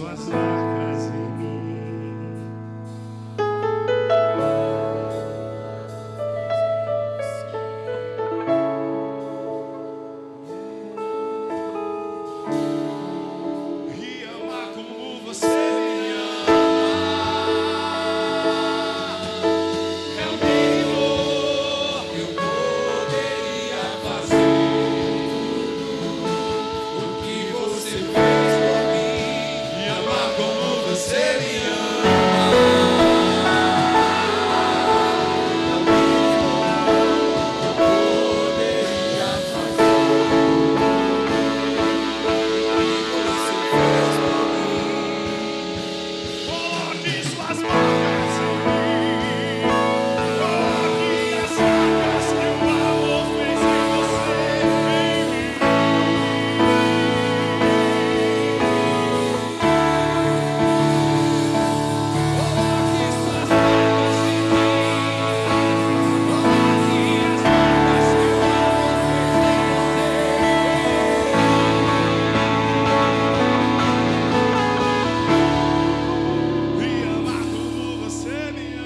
suas marcas em mim. E amar como você me ama é o melhor que eu poderia fazer. O que você fez por mim, e amar como você me coloque suas marcas em mim. Coloque as marcas que o amor fez em você, em mim. Coloque suas marcas em mim. Coloque as marcas que o amor fez em você. E amar como você me ama.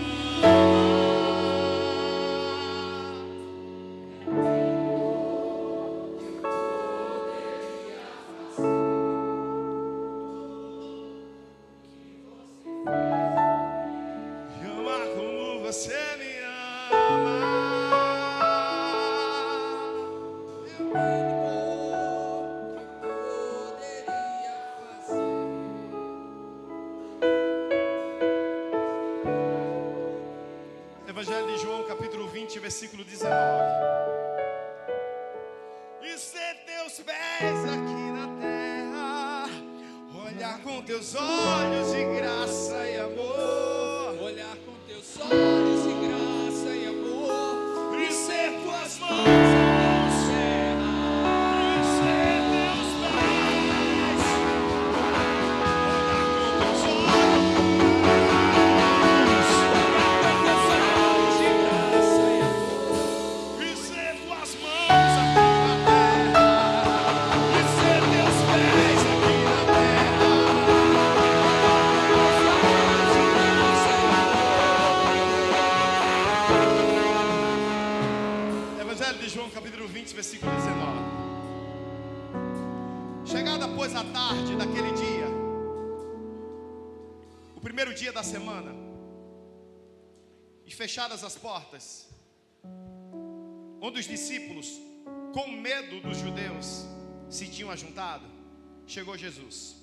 E amar como você me ama. É o mínimo que eu poderia fazer. Evangelho de João, capítulo 20, versículo 19. E ser teus pés aqui na terra, olhar com teus olhos de graça e amor, olhar com teus olhos de graça e amor, e ser tuas mãos aqui no céu, e ser teus pés, olhar com teus olhos de graça e amor, e ser tuas mãos aqui na terra, e ser teus pés aqui na terra. Evangelho de João, capítulo 20, versículo 19. Chegada, pois, a tarde daquele dia, o primeiro dia da semana, e fechadas as portas, onde os discípulos, com medo dos judeus, se tinham ajuntado, chegou Jesus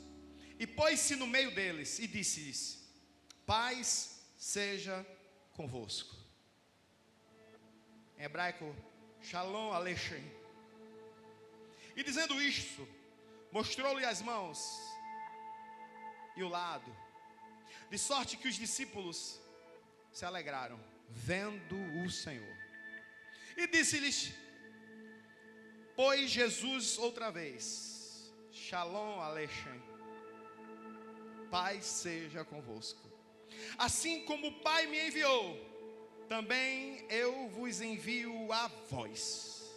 e pôs-se no meio deles e disse-lhes: paz seja convosco. Em hebraico, Shalom Aleichem. E dizendo isto, mostrou-lhe as mãos e o lado, de sorte que os discípulos se alegraram, vendo o Senhor. E disse-lhes, pois Jesus outra vez: Shalom Aleichem, paz seja convosco. Assim como o Pai me enviou, também eu vos envio a vós.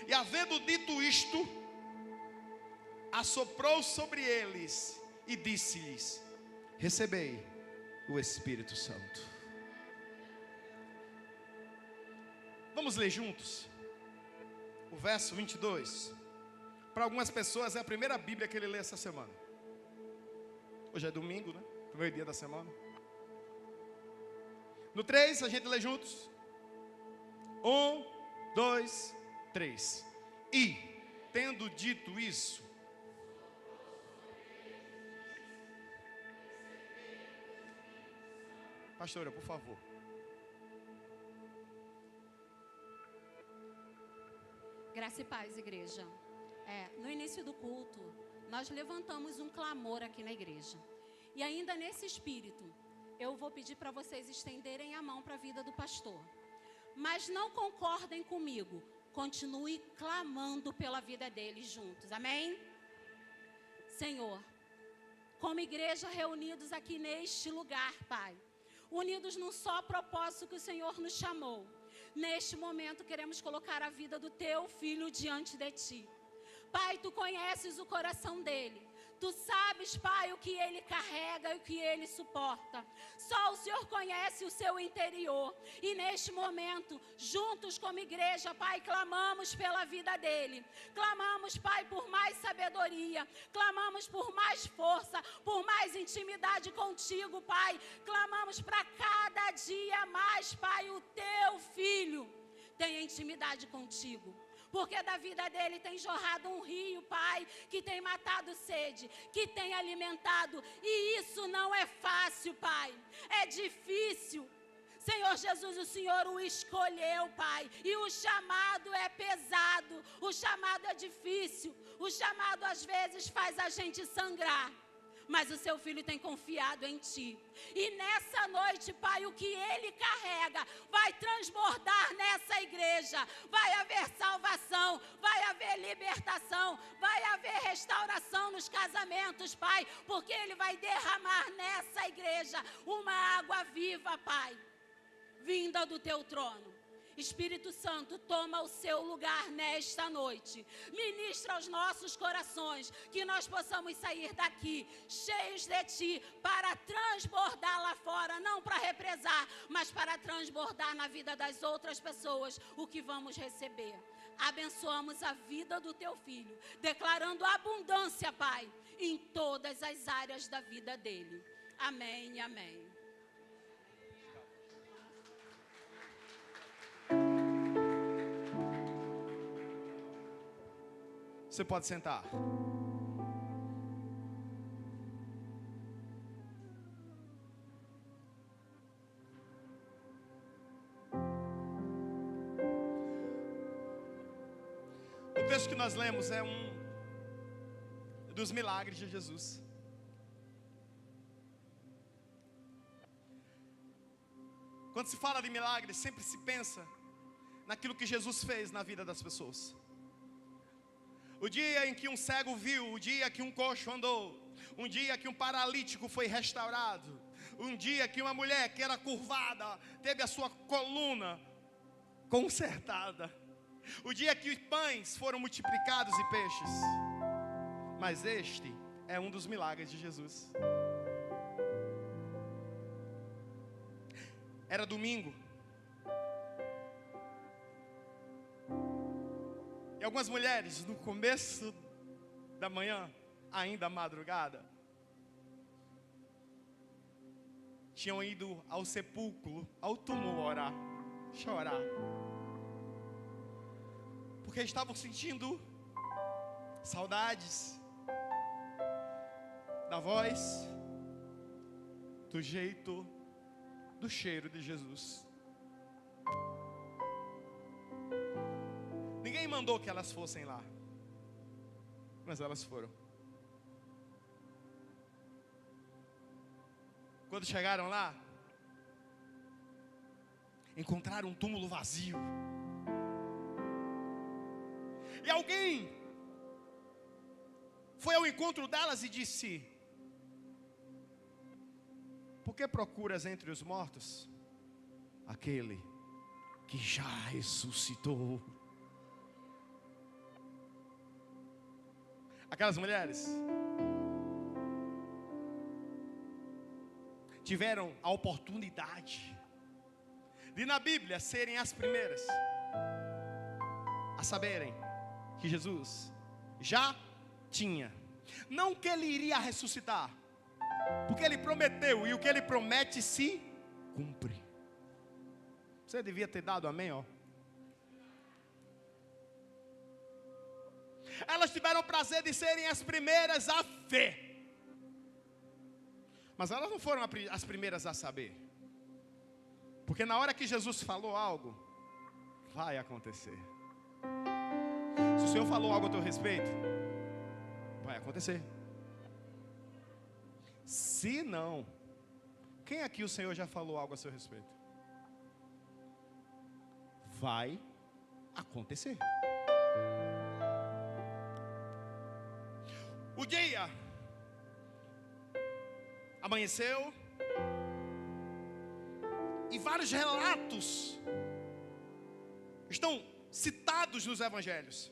E havendo dito isto, assoprou sobre eles e disse-lhes: recebei o Espírito Santo. Vamos ler juntos o verso 22. Para algumas pessoas é a primeira Bíblia que ele lê essa semana. Hoje é domingo, né? Primeiro dia da semana. No 3, a gente lê juntos. 1, 2, 3. E, tendo dito isso, pastora, por favor. Graça e paz, igreja. No início do culto, nós levantamos um clamor aqui na igreja. E ainda nesse espírito, eu vou pedir para vocês estenderem a mão para a vida do pastor. Mas não concordem comigo. Continue clamando pela vida dele juntos. Amém? Senhor, como igreja reunidos aqui neste lugar, Pai, unidos num só propósito que o Senhor nos chamou. Neste momento queremos colocar a vida do teu filho diante de ti. Pai, tu conheces o coração dele. Tu sabes, Pai, o que ele carrega e o que ele suporta. Só o Senhor conhece o seu interior. E neste momento, juntos como igreja, Pai, clamamos pela vida dele. Clamamos, Pai, por mais sabedoria. Clamamos por mais força, por mais intimidade contigo, Pai. Clamamos para cada dia mais, Pai, o teu filho tenha intimidade contigo. Porque da vida dele tem jorrado um rio, Pai, que tem matado sede, que tem alimentado. E isso não é fácil, Pai. É difícil. Senhor Jesus, o Senhor o escolheu, Pai. E o chamado é pesado. O chamado é difícil. O chamado às vezes faz a gente sangrar. Mas o seu filho tem confiado em ti. E nessa noite, Pai, o que ele carrega vai transbordar nessa igreja. Vai haver salvação, vai haver libertação, vai haver restauração nos casamentos, Pai. Porque ele vai derramar nessa igreja uma água viva, Pai, vinda do teu trono. Espírito Santo, toma o seu lugar nesta noite. Ministra aos nossos corações, que nós possamos sair daqui cheios de ti, para transbordar lá fora, não para represar, mas para transbordar na vida das outras pessoas o que vamos receber. Abençoamos a vida do teu filho, declarando abundância, Pai, em todas as áreas da vida dele. Amém e amém. Você pode sentar. O texto que nós lemos é um dos milagres de Jesus. Quando se fala de milagres, sempre se pensa naquilo que Jesus fez na vida das pessoas. O dia em que um cego viu, o dia que um coxo andou, um dia que um paralítico foi restaurado, um dia que uma mulher que era curvada teve a sua coluna consertada, o dia que pães foram multiplicados e peixes. Mas este é um dos milagres de Jesus. Era domingo. E algumas mulheres, no começo da manhã, ainda madrugada, tinham ido ao sepulcro, ao túmulo orar, chorar. Porque estavam sentindo saudades da voz, do jeito, do cheiro de Jesus. Ninguém mandou que elas fossem lá, mas elas foram. Quando chegaram lá, encontraram um túmulo vazio. E alguém foi ao encontro delas e disse: por que procuras entre os mortos aquele que já ressuscitou? Aquelas mulheres tiveram a oportunidade de na Bíblia serem as primeiras a saberem que Jesus já tinha, não que ele iria ressuscitar, porque ele prometeu, e o que ele promete se cumpre. Você devia ter dado amém, ó. Elas tiveram o prazer de serem as primeiras a ver, mas elas não foram as primeiras a saber, porque na hora que Jesus falou algo, vai acontecer. Se o Senhor falou algo a teu respeito, vai acontecer. Se não, quem aqui o Senhor já falou algo a seu respeito? Vai acontecer. O dia amanheceu e vários relatos estão citados nos evangelhos,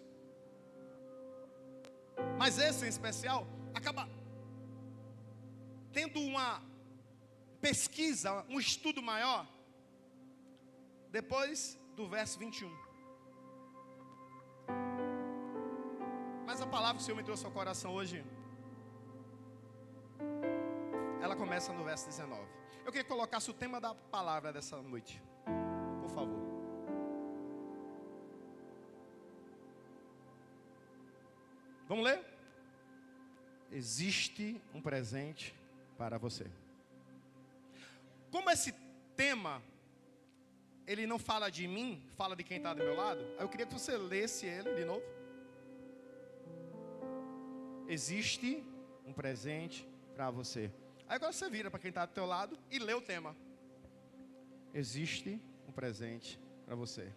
mas esse em especial acaba tendo uma pesquisa, um estudo maior, depois do verso 21. Mas a palavra que o Senhor me trouxe ao coração hoje, ela começa no verso 19. Eu queria que colocasse o tema da palavra dessa noite, por favor. Vamos ler? Existe um presente para você. Como esse tema, ele não fala de mim, fala de quem está do meu lado, eu queria que você lesse ele de novo. Existe um presente para você. Aí agora você vira para quem está do teu lado e lê o tema. Existe um presente para você.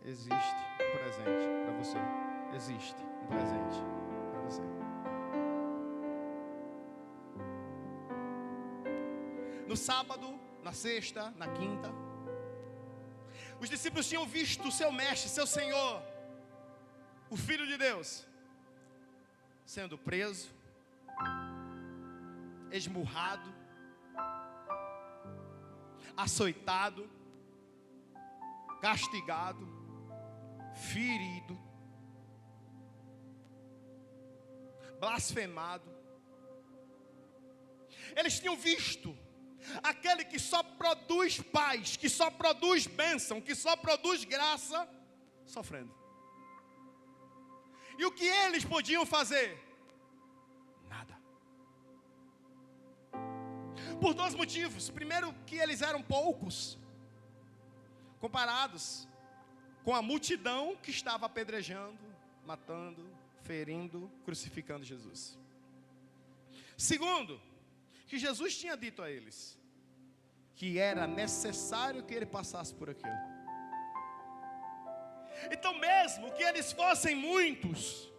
Existe um presente para você. Existe um presente para você. No sábado, na sexta, na quinta, os discípulos tinham visto o seu mestre, seu Senhor, o Filho de Deus, sendo preso, esmurrado, açoitado, castigado, ferido, blasfemado. Eles tinham visto aquele que só produz paz, que só produz bênção, que só produz graça, sofrendo. E o que eles podiam fazer? Nada. Por dois motivos. Primeiro, que eles eram poucos, comparados com a multidão que estava apedrejando, matando, ferindo, crucificando Jesus. Segundo, que Jesus tinha dito a eles que era necessário que ele passasse por aquilo. Então, mesmo que eles fossem muitos,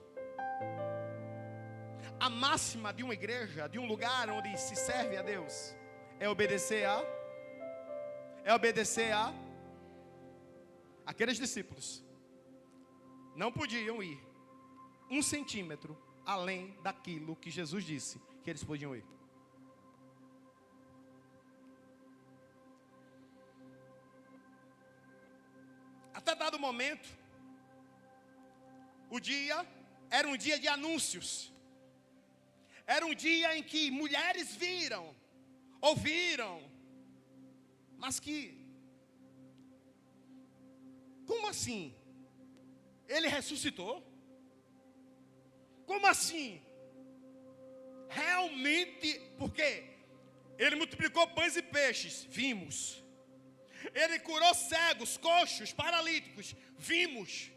a máxima de uma igreja, de um lugar onde se serve a Deus, é obedecer a aqueles discípulos. Não podiam ir 1 centímetro além daquilo que Jesus disse que eles podiam ir. Até dado momento, o dia era um dia de anúncios. Era um dia em que mulheres viram, ouviram, mas que, como assim? Ele ressuscitou? Como assim? Realmente, porque ele multiplicou pães e peixes, vimos. Ele curou cegos, coxos, paralíticos, vimos.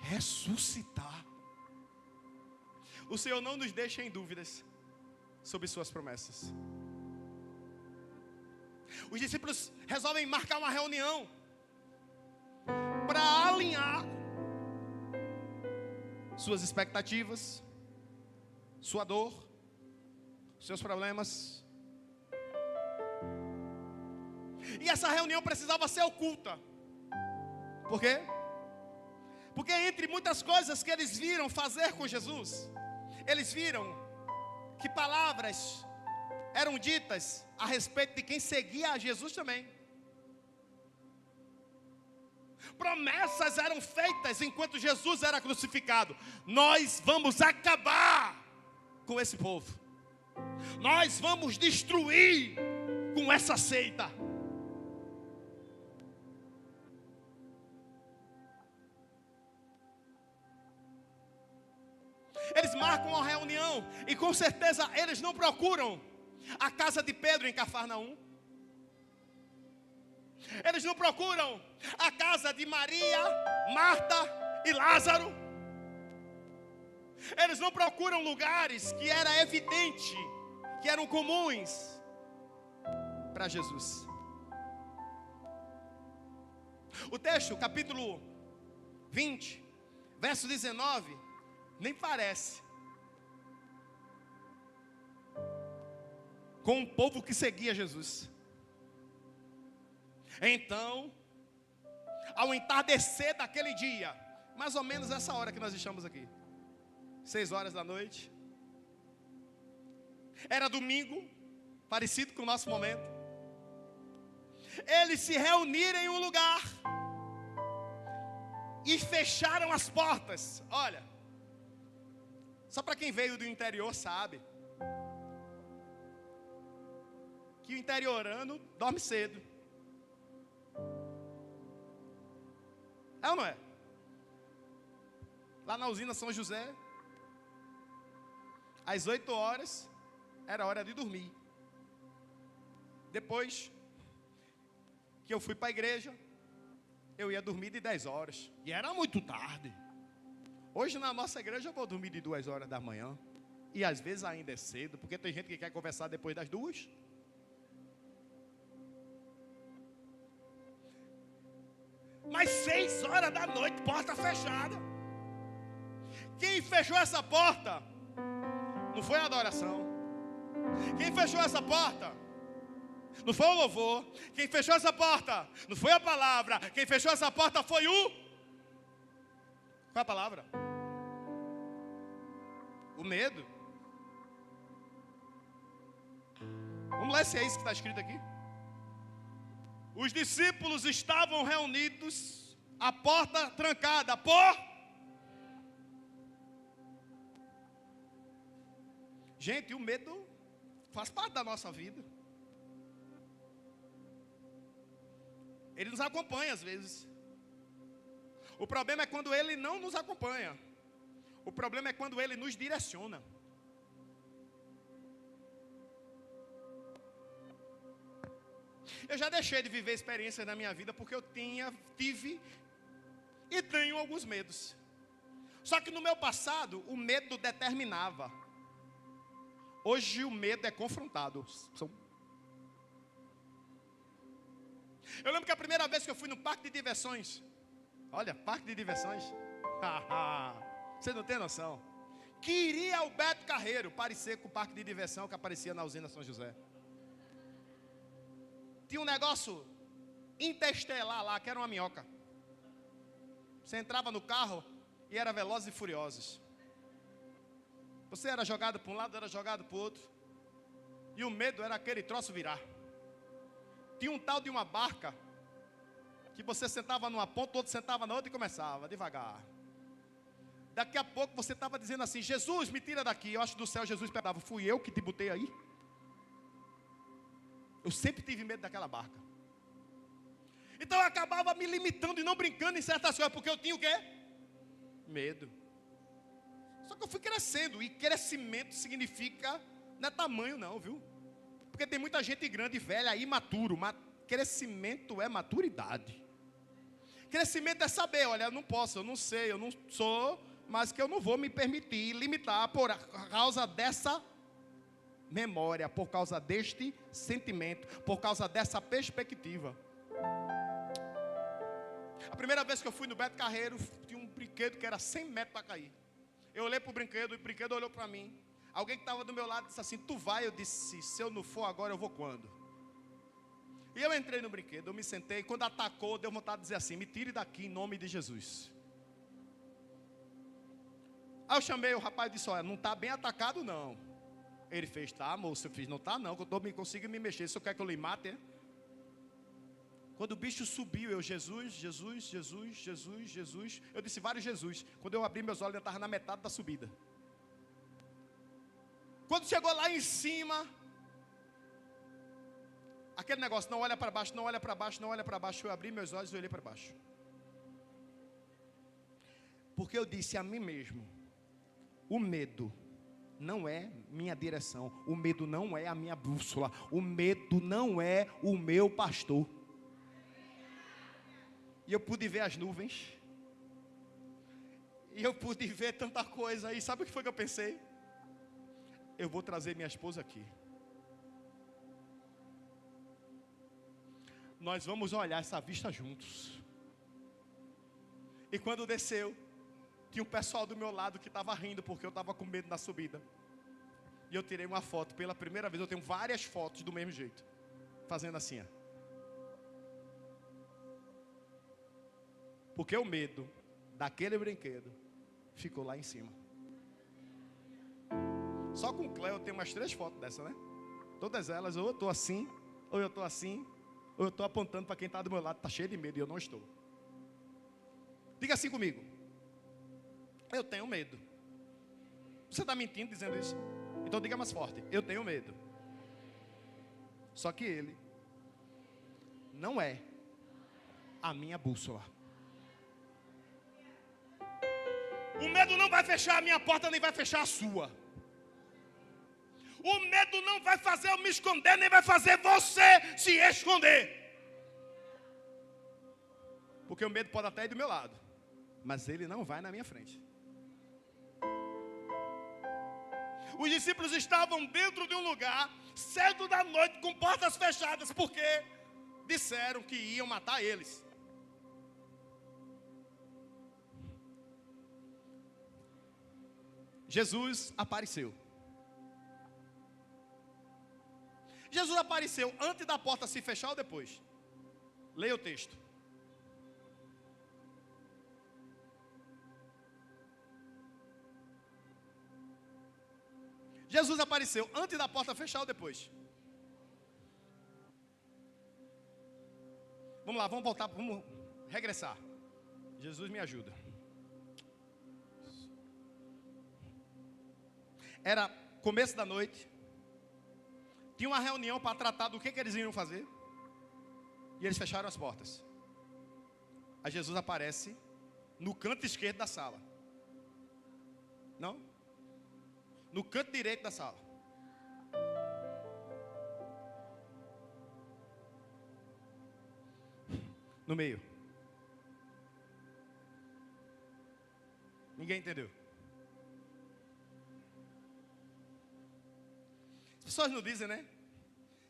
Ressuscitar. O Senhor não nos deixa em dúvidas sobre suas promessas. Os discípulos resolvem marcar uma reunião para alinhar suas expectativas, sua dor, seus problemas. E essa reunião precisava ser oculta. Por quê? Porque entre muitas coisas que eles viram fazer com Jesus, eles viram que palavras eram ditas a respeito de quem seguia a Jesus também. Promessas eram feitas enquanto Jesus era crucificado. Nós vamos acabar com esse povo. Nós vamos destruir com essa seita. Eles marcam uma reunião e com certeza eles não procuram a casa de Pedro em Cafarnaum. Eles não procuram a casa de Maria, Marta e Lázaro. Eles não procuram lugares que era evidente, que eram comuns para Jesus. O texto, capítulo 20, verso 19, nem parece com o povo que seguia Jesus. Então, ao entardecer daquele dia, mais ou menos essa hora que nós estamos aqui, 6 horas da noite, Era domingo, parecido com o nosso momento. Eles se reuniram em um lugar e fecharam as portas. Olha, só para quem veio do interior sabe que o interiorano dorme cedo. É ou não é? Lá na usina São José, às 8 horas, era hora de dormir. Depois que eu fui para a igreja, eu ia dormir de 10 horas. E era muito tarde. Hoje na nossa igreja eu vou dormir de 2 horas da manhã. E às vezes ainda é cedo, porque tem gente que quer conversar depois das 2. Mas 6 horas da noite, porta fechada. Quem fechou essa porta não foi a adoração. Quem fechou essa porta não foi o louvor. Quem fechou essa porta não foi a palavra. Quem fechou essa porta foi o... Qual é a palavra? O medo. Vamos lá se é isso que está escrito aqui. Os discípulos estavam reunidos, a porta trancada por... Gente, o medo faz parte da nossa vida. Ele nos acompanha às vezes. O problema é quando ele não nos acompanha. O problema é quando ele nos direciona. Eu já deixei de viver experiências na minha vida porque eu tive e tenho alguns medos. Só que no meu passado, o medo determinava. Hoje o medo é confrontado. Eu lembro que a primeira vez que eu fui no parque de diversões. Olha, parque de diversões. Você não tem noção. Queria o Beto Carreiro parecer com o parque de diversão que aparecia na usina São José. Tinha um negócio interestelar lá, que era uma minhoca. Você entrava no carro e era Velozes e Furiosos. Você era jogado para um lado, era jogado para o outro. E o medo era aquele troço virar. Tinha um tal de uma barca, que você sentava numa ponta, o outro sentava na outra e começava devagar. Daqui a pouco você estava dizendo assim: Jesus, me tira daqui. Eu acho que do céu Jesus perguntava: fui eu que te botei aí? Eu sempre tive medo daquela barca. Então eu acabava me limitando e não brincando em certas coisas, porque eu tinha o quê? Medo. Só que eu fui crescendo, e crescimento significa, não é tamanho não, viu? Porque tem muita gente grande, velha, imaturo. Crescimento é maturidade. Crescimento é saber, olha, eu não posso, eu não sei, eu não sou, mas que eu não vou me permitir limitar por causa dessa memória, por causa deste sentimento, por causa dessa perspectiva. A primeira vez que eu fui no Beto Carreiro, tinha um brinquedo que era 100 metros para cair. Eu olhei para o brinquedo olhou para mim. Alguém que estava do meu lado disse assim: tu vai? Eu disse: se eu não for agora, eu vou quando? E eu entrei no brinquedo, eu me sentei. Quando atacou, deu vontade de dizer assim: me tire daqui em nome de Jesus. Aí eu chamei o rapaz e disse: olha, não está bem atacado não. Ele fez: tá, moço. Eu fiz: não está não, que eu não consigo me mexer. Se eu quer que eu lhe mate, é? Quando o bicho subiu, eu: Jesus, Jesus, Jesus, Jesus, Jesus. Eu disse vários Jesus. Quando eu abri meus olhos, eu estava na metade da subida. Quando chegou lá em cima, aquele negócio: não olha para baixo, não olha para baixo, não olha para baixo. Eu abri meus olhos e olhei para baixo. Porque eu disse a mim mesmo: o medo não é minha direção. O medo não é a minha bússola. O medo não é o meu pastor. E eu pude ver as nuvens. E eu pude ver tanta coisa. E sabe o que foi que eu pensei? Eu vou trazer minha esposa aqui. Nós vamos olhar essa vista juntos. E quando desceu, tinha um pessoal do meu lado que estava rindo, porque eu estava com medo na subida. E eu tirei uma foto. Pela primeira vez, eu tenho várias fotos do mesmo jeito, fazendo assim, ó. Porque o medo daquele brinquedo ficou lá em cima. Só com o Cléo eu tenho umas 3 fotos dessa, né? Todas elas, ou eu estou assim, ou eu estou assim, ou eu estou apontando para quem está do meu lado, está cheio de medo e eu não estou. Diga assim comigo. Eu tenho medo. Você está mentindo dizendo isso? Então diga mais forte. Eu tenho medo. Só que ele não é a minha bússola. O medo não vai fechar a minha porta, nem vai fechar a sua. O medo não vai fazer eu me esconder, nem vai fazer você se esconder. Porque o medo pode até ir do meu lado, mas ele não vai na minha frente. Os discípulos estavam dentro de um lugar, cedo da noite, com portas fechadas, porque disseram que iam matar eles. Jesus apareceu. Jesus apareceu antes da porta se fechar ou depois? Leia o texto. Jesus apareceu antes da porta fechar ou depois? Vamos lá, vamos voltar, vamos regressar. Jesus me ajuda. Era começo da noite. Tinha uma reunião para tratar do que eles iriam fazer. E eles fecharam as portas. Aí Jesus aparece no canto esquerdo da sala. Não? No canto direito da sala. No meio. Ninguém entendeu. As pessoas não dizem, né?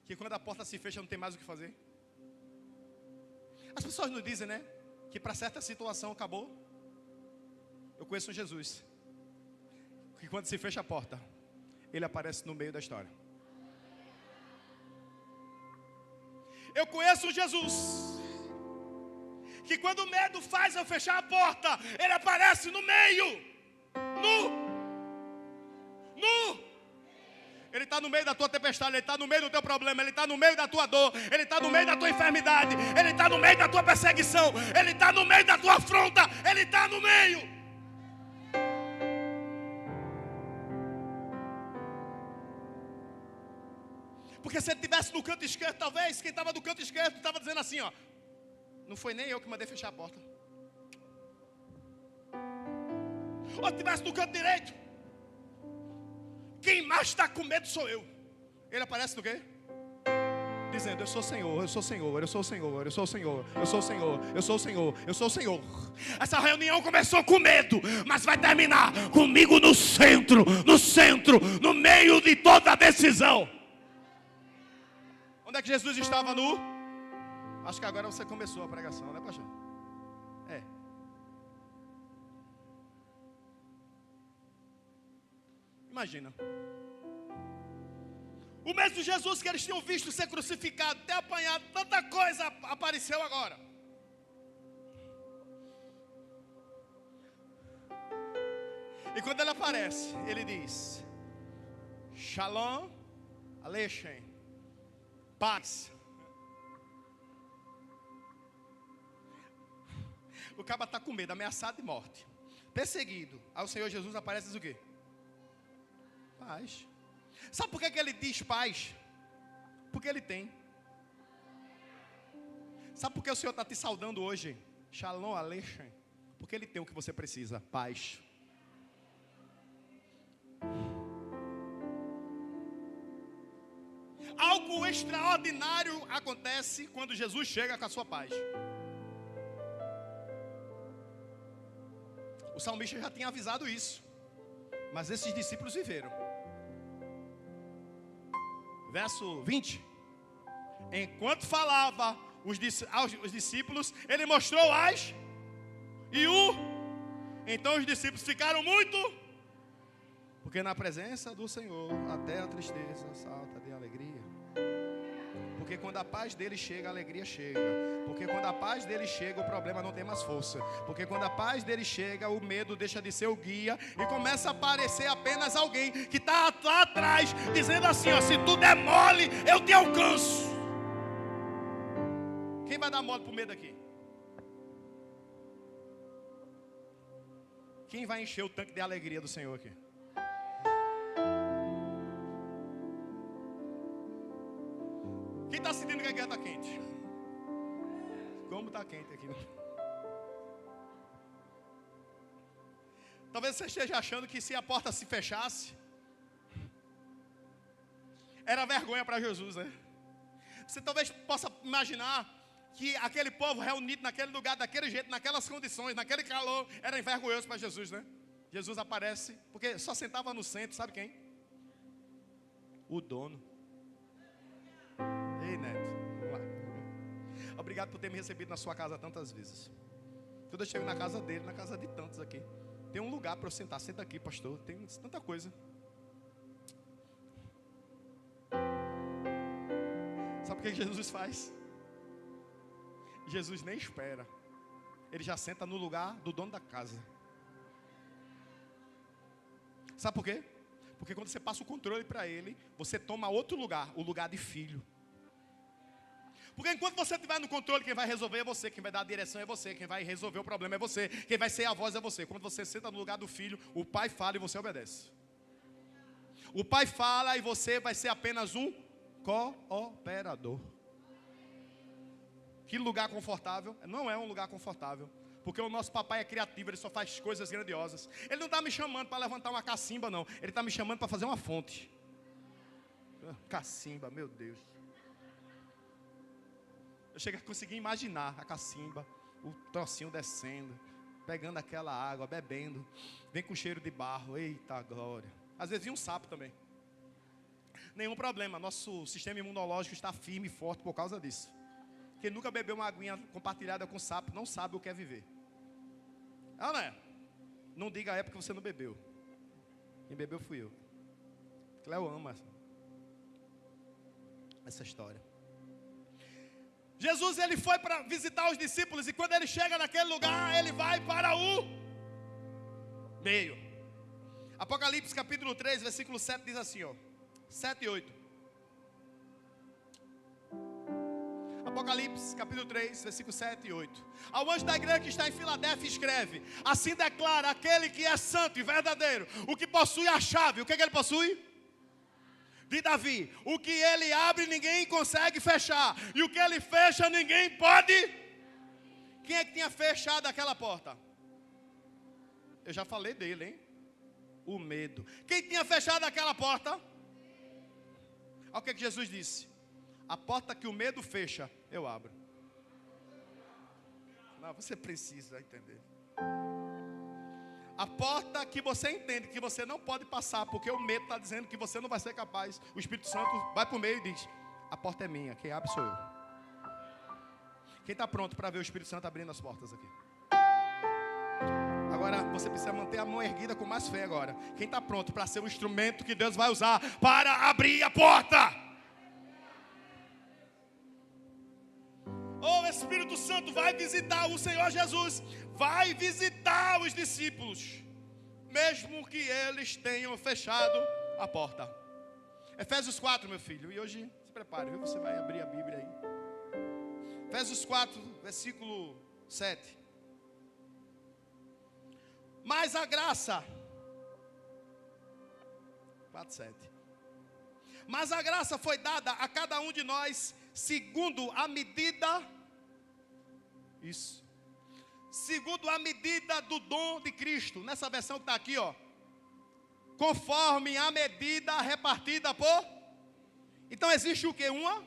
Que quando a porta se fecha não tem mais o que fazer. As pessoas não dizem, né? Que para certa situação acabou. Eu conheço um Jesus que quando se fecha a porta, ele aparece no meio da história. Eu conheço um Jesus que quando o medo faz eu fechar a porta, ele aparece no meio. Ele está no meio da tua tempestade, ele está no meio do teu problema, ele está no meio da tua dor, ele está no meio da tua enfermidade, ele está no meio da tua perseguição, ele está no meio da tua afronta, ele está no meio. Porque se ele estivesse no canto esquerdo, talvez quem estava do canto esquerdo estava dizendo assim, ó, não foi nem eu que mandei fechar a porta. Ou se estivesse no canto direito, quem mais está com medo sou eu. Ele aparece no quê? Dizendo, eu sou o Senhor, eu sou o Senhor, eu sou o Senhor, eu sou o Senhor, eu sou o Senhor, eu sou o Senhor, eu sou o Senhor. Essa reunião começou com medo, mas vai terminar comigo no centro, no meio de toda a decisão. Onde é que Jesus estava nu? Acho que agora você começou a pregação, né, pastor? É. Imagina. O mesmo Jesus que eles tinham visto ser crucificado, ter apanhado, tanta coisa apareceu agora. E quando ele aparece, ele diz: Shalom Aleichem, paz. O cara está com medo, ameaçado de morte, perseguido. Aí o Senhor Jesus aparece e diz o quê? Paz. Sabe por que ele diz paz? Porque ele tem. Sabe por que o Senhor está te saudando hoje? Shalom Aleichem. Porque ele tem o que você precisa, paz. Algo extraordinário acontece quando Jesus chega com a sua paz. O salmista já tinha avisado isso, mas esses discípulos viveram. Verso 20. Enquanto falava aos discípulos, ele mostrou então os discípulos ficaram muito, porque na presença do Senhor até a tristeza salta de alegria. Porque quando a paz dele chega, a alegria chega. Porque quando a paz dele chega, o problema não tem mais força. Porque quando a paz dele chega, o medo deixa de ser o guia e começa a aparecer apenas alguém que está lá atrás, dizendo assim, ó, se tu der mole, eu te alcanço. Quem vai dar mole pro medo aqui? Quem vai encher o tanque de alegria do Senhor aqui? Quem está sentindo que a guerra está quente? Como está quente aqui? Talvez você esteja achando que se a porta se fechasse, era vergonha para Jesus, né? Você talvez possa imaginar que aquele povo reunido naquele lugar, daquele jeito, naquelas condições, naquele calor, era envergonhoso para Jesus, né? Jesus aparece, porque só sentava no centro, sabe quem? O dono. Ei, Neto, vamos lá. Obrigado por ter me recebido na sua casa tantas vezes. Quando eu chego na casa dele, na casa de tantos aqui, tem um lugar para eu sentar. Senta aqui, pastor, tem tanta coisa. Sabe o que Jesus faz? Jesus nem espera. Ele já senta no lugar do dono da casa. Sabe por quê? Porque quando você passa o controle para ele, você toma outro lugar, o lugar de filho. Porque enquanto você estiver no controle, quem vai resolver é você, quem vai dar a direção é você, quem vai resolver o problema é você, quem vai ser a voz é você. Quando você senta no lugar do filho, o pai fala e você obedece. O pai fala e você vai ser apenas um cooperador. Que lugar confortável? Não é um lugar confortável. Porque o nosso papai é criativo, ele só faz coisas grandiosas. Ele não está me chamando para levantar uma cacimba, não. Ele está me chamando para fazer uma fonte. Cacimba, meu Deus. Eu chego a conseguir imaginar a cacimba, o trocinho descendo, pegando aquela água, bebendo. Vem com cheiro de barro, eita glória. Às vezes vem um sapo também. Nenhum problema, nosso sistema imunológico está firme e forte por causa disso. Quem nunca bebeu uma aguinha compartilhada com sapo não sabe o que é viver. Ah, não é? Não diga a época que você não bebeu. Quem bebeu fui eu. Cléo ama essa história. Jesus, ele foi para visitar os discípulos e quando ele chega naquele lugar, ele vai para o meio. Apocalipse capítulo 3, versículo 7 diz assim, ó. 7 e 8. Apocalipse capítulo 3, versículo 7 e 8. Ao anjo da igreja que está em Filadélfia escreve: assim declara aquele que é santo e verdadeiro, o que possui a chave. O que é que ele possui? De Davi. O que ele abre ninguém consegue fechar, e o que ele fecha ninguém pode. Quem é que tinha fechado aquela porta? Eu já falei dele, hein? O medo. Quem tinha fechado aquela porta? Olha o que Jesus disse: a porta que o medo fecha, eu abro. Não, você precisa entender. A porta que você entende que você não pode passar, porque o medo está dizendo que você não vai ser capaz. O Espírito Santo vai para o meio e diz: a porta é minha, quem abre sou eu. Quem está pronto para ver o Espírito Santo abrindo as portas aqui? Agora você precisa manter a mão erguida com mais fé agora. Quem está pronto para ser o instrumento que Deus vai usar para abrir a porta? O Espírito Santo vai visitar o Senhor Jesus, vai visitar os discípulos, mesmo que eles tenham fechado a porta. Efésios 4, meu filho, e hoje se prepare, viu? Você vai abrir a Bíblia aí. Efésios 4, versículo 7. Mas a graça, 4, 7. Mas a graça foi dada a cada um de nós segundo a medida, isso, segundo a medida do dom de Cristo. Nessa versão que está aqui, ó, conforme a medida repartida por. Então existe o que? Uma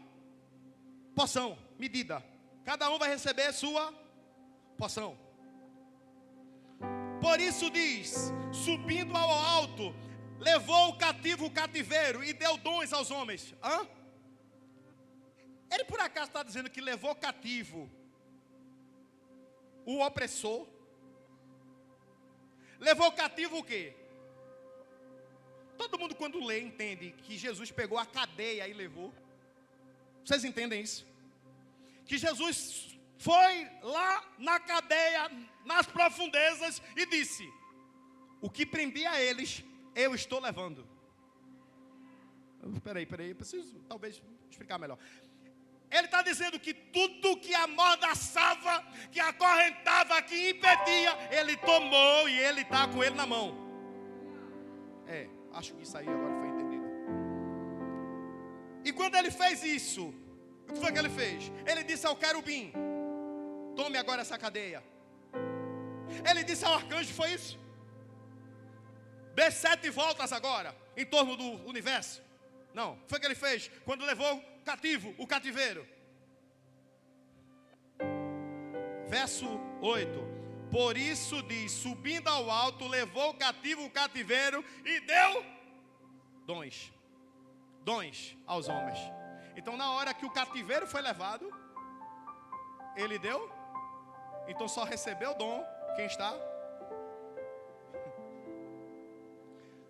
porção, medida. Cada um vai receber sua porção. Por isso diz: subindo ao alto, levou o cativo o cativeiro e deu dons aos homens. Hã? Ele por acaso está dizendo que levou cativo o opressor? Levou cativo o quê? Todo mundo quando lê entende que Jesus pegou a cadeia e levou. Vocês entendem isso? Que Jesus foi lá na cadeia, nas profundezas, e disse: o que prendia eles, eu estou levando. Peraí, eu preciso talvez explicar melhor. Ele está dizendo que tudo que amordaçava, que acorrentava, que impedia, ele tomou e ele está com ele na mão. Acho que isso aí agora foi entendido. E quando ele fez isso, o que foi que ele fez? Ele disse ao querubim: tome agora essa cadeia. Ele disse ao arcanjo: foi isso? Dê 7 voltas agora, em torno do universo. Não, foi o que ele fez quando levou cativo o cativeiro. Verso 8. Por isso diz: subindo ao alto, levou cativo o cativeiro e deu dons aos homens. Então na hora que o cativeiro foi levado, ele deu. Então só recebeu dom quem está.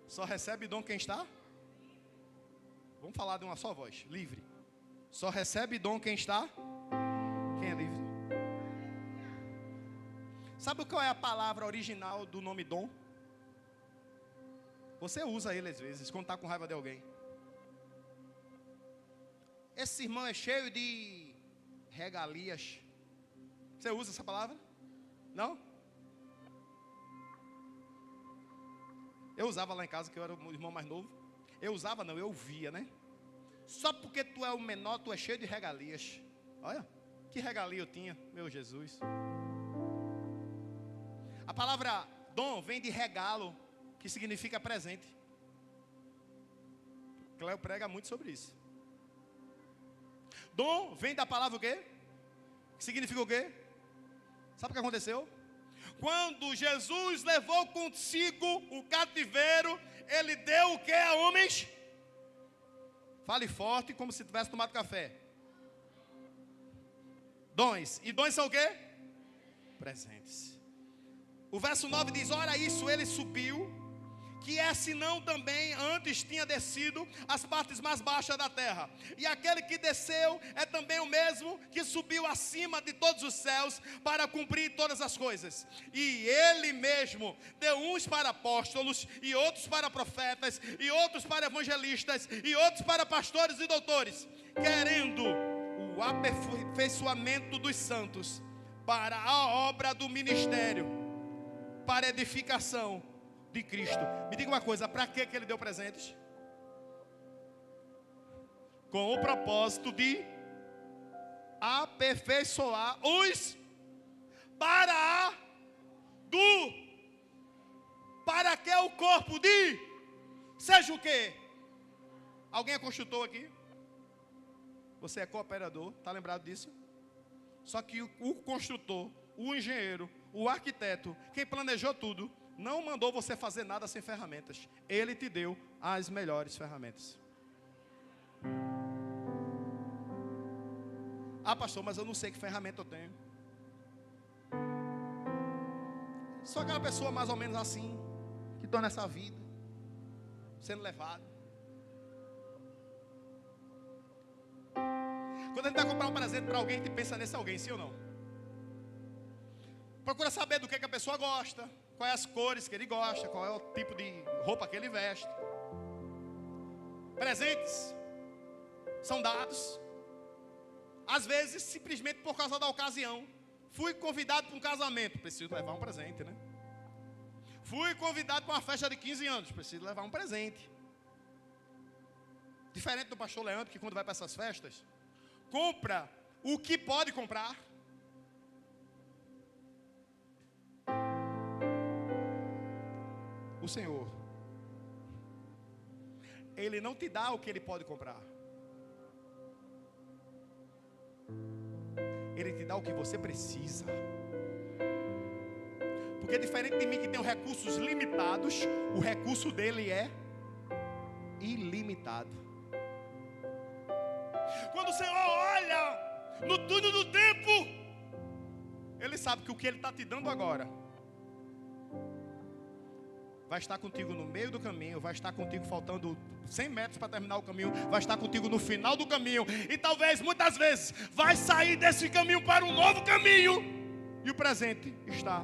Só recebe dom quem está. Vamos falar de uma só voz, livre. Só recebe dom quem está. Quem é livre? Sabe qual é a palavra original do nome dom? Você usa ele às vezes, quando está com raiva de alguém. Esse irmão é cheio de regalias. Você usa essa palavra? Não? Eu usava lá em casa, que eu era o irmão mais novo. Eu usava não, eu ouvia, né? Só porque tu é o menor, tu é cheio de regalias. Olha, que regalia eu tinha, meu Jesus. A palavra dom vem de regalo, que significa presente. Cléo prega muito sobre isso. Dom vem da palavra o quê? Que significa o quê? Sabe o que aconteceu? Quando Jesus levou consigo o cativeiro, ele deu o que a homens? Fale forte, como se tivesse tomado café. Dons. E dons são o quê? Presentes. O verso 9 diz: ora isso, ele subiu, que é senão também antes tinha descido as partes mais baixas da terra. E aquele que desceu é também o mesmo que subiu acima de todos os céus para cumprir todas as coisas. E ele mesmo deu uns para apóstolos, e outros para profetas, e outros para evangelistas, e outros para pastores e doutores, querendo o aperfeiçoamento dos santos para a obra do ministério, para a edificação de Cristo. Me diga uma coisa, para que ele deu presentes? Com o propósito de aperfeiçoar os para que o corpo de seja o quê? Alguém é construtor aqui? Você é cooperador, está lembrado disso? Só que o construtor, o engenheiro, o arquiteto, quem planejou tudo, não mandou você fazer nada sem ferramentas. Ele te deu as melhores ferramentas. Ah, pastor, mas eu não sei que ferramenta eu tenho. Só aquela pessoa mais ou menos assim, que está nessa vida, sendo levado. Quando a gente vai comprar um presente para alguém, a gente pensa nesse alguém, sim ou não? Procura saber do que a pessoa gosta, quais as cores que ele gosta, qual é o tipo de roupa que ele veste. Presentes são dados, às vezes simplesmente por causa da ocasião. Fui convidado para um casamento, preciso levar um presente, né? Fui convidado para uma festa de 15 anos, preciso levar um presente. Diferente do pastor Leandro, que quando vai para essas festas, compra o que pode comprar. O Senhor, Ele não te dá o que Ele pode comprar. Ele te dá o que você precisa. Porque diferente de mim, que tenho recursos limitados, o recurso dele é ilimitado. Quando o Senhor olha no túnel do tempo, Ele sabe que o que Ele está te dando agora vai estar contigo no meio do caminho, vai estar contigo faltando 100 metros para terminar o caminho, vai estar contigo no final do caminho, e talvez, muitas vezes, vai sair desse caminho para um novo caminho, e o presente está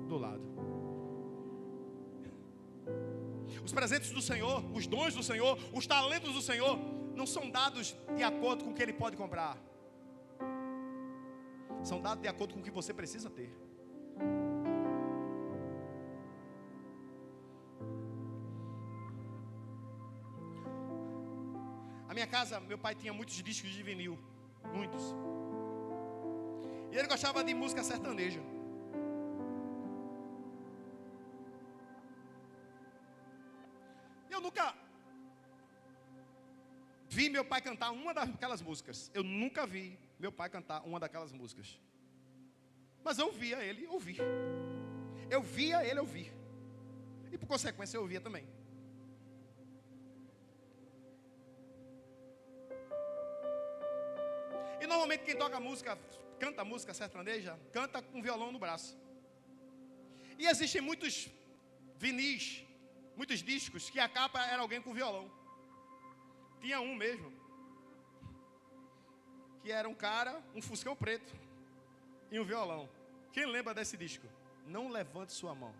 do lado. Os presentes do Senhor, os dons do Senhor, os talentos do Senhor, não são dados de acordo com o que Ele pode comprar. São dados de acordo com o que você precisa ter. A minha casa, meu pai tinha muitos discos de vinil. Muitos. E ele gostava de música sertaneja. Eu nunca vi meu pai cantar uma daquelas músicas. Eu nunca vi meu pai cantar uma daquelas músicas. Mas eu via ele ouvir. Eu via ele ouvir. E por consequência eu ouvia também. E normalmente quem toca música, canta música sertaneja, canta com violão no braço. E existem muitos vinis, muitos discos que a capa era alguém com violão. Tinha um mesmo, que era um cara, um fuscão preto e um violão. Quem lembra desse disco? Não levante sua mão.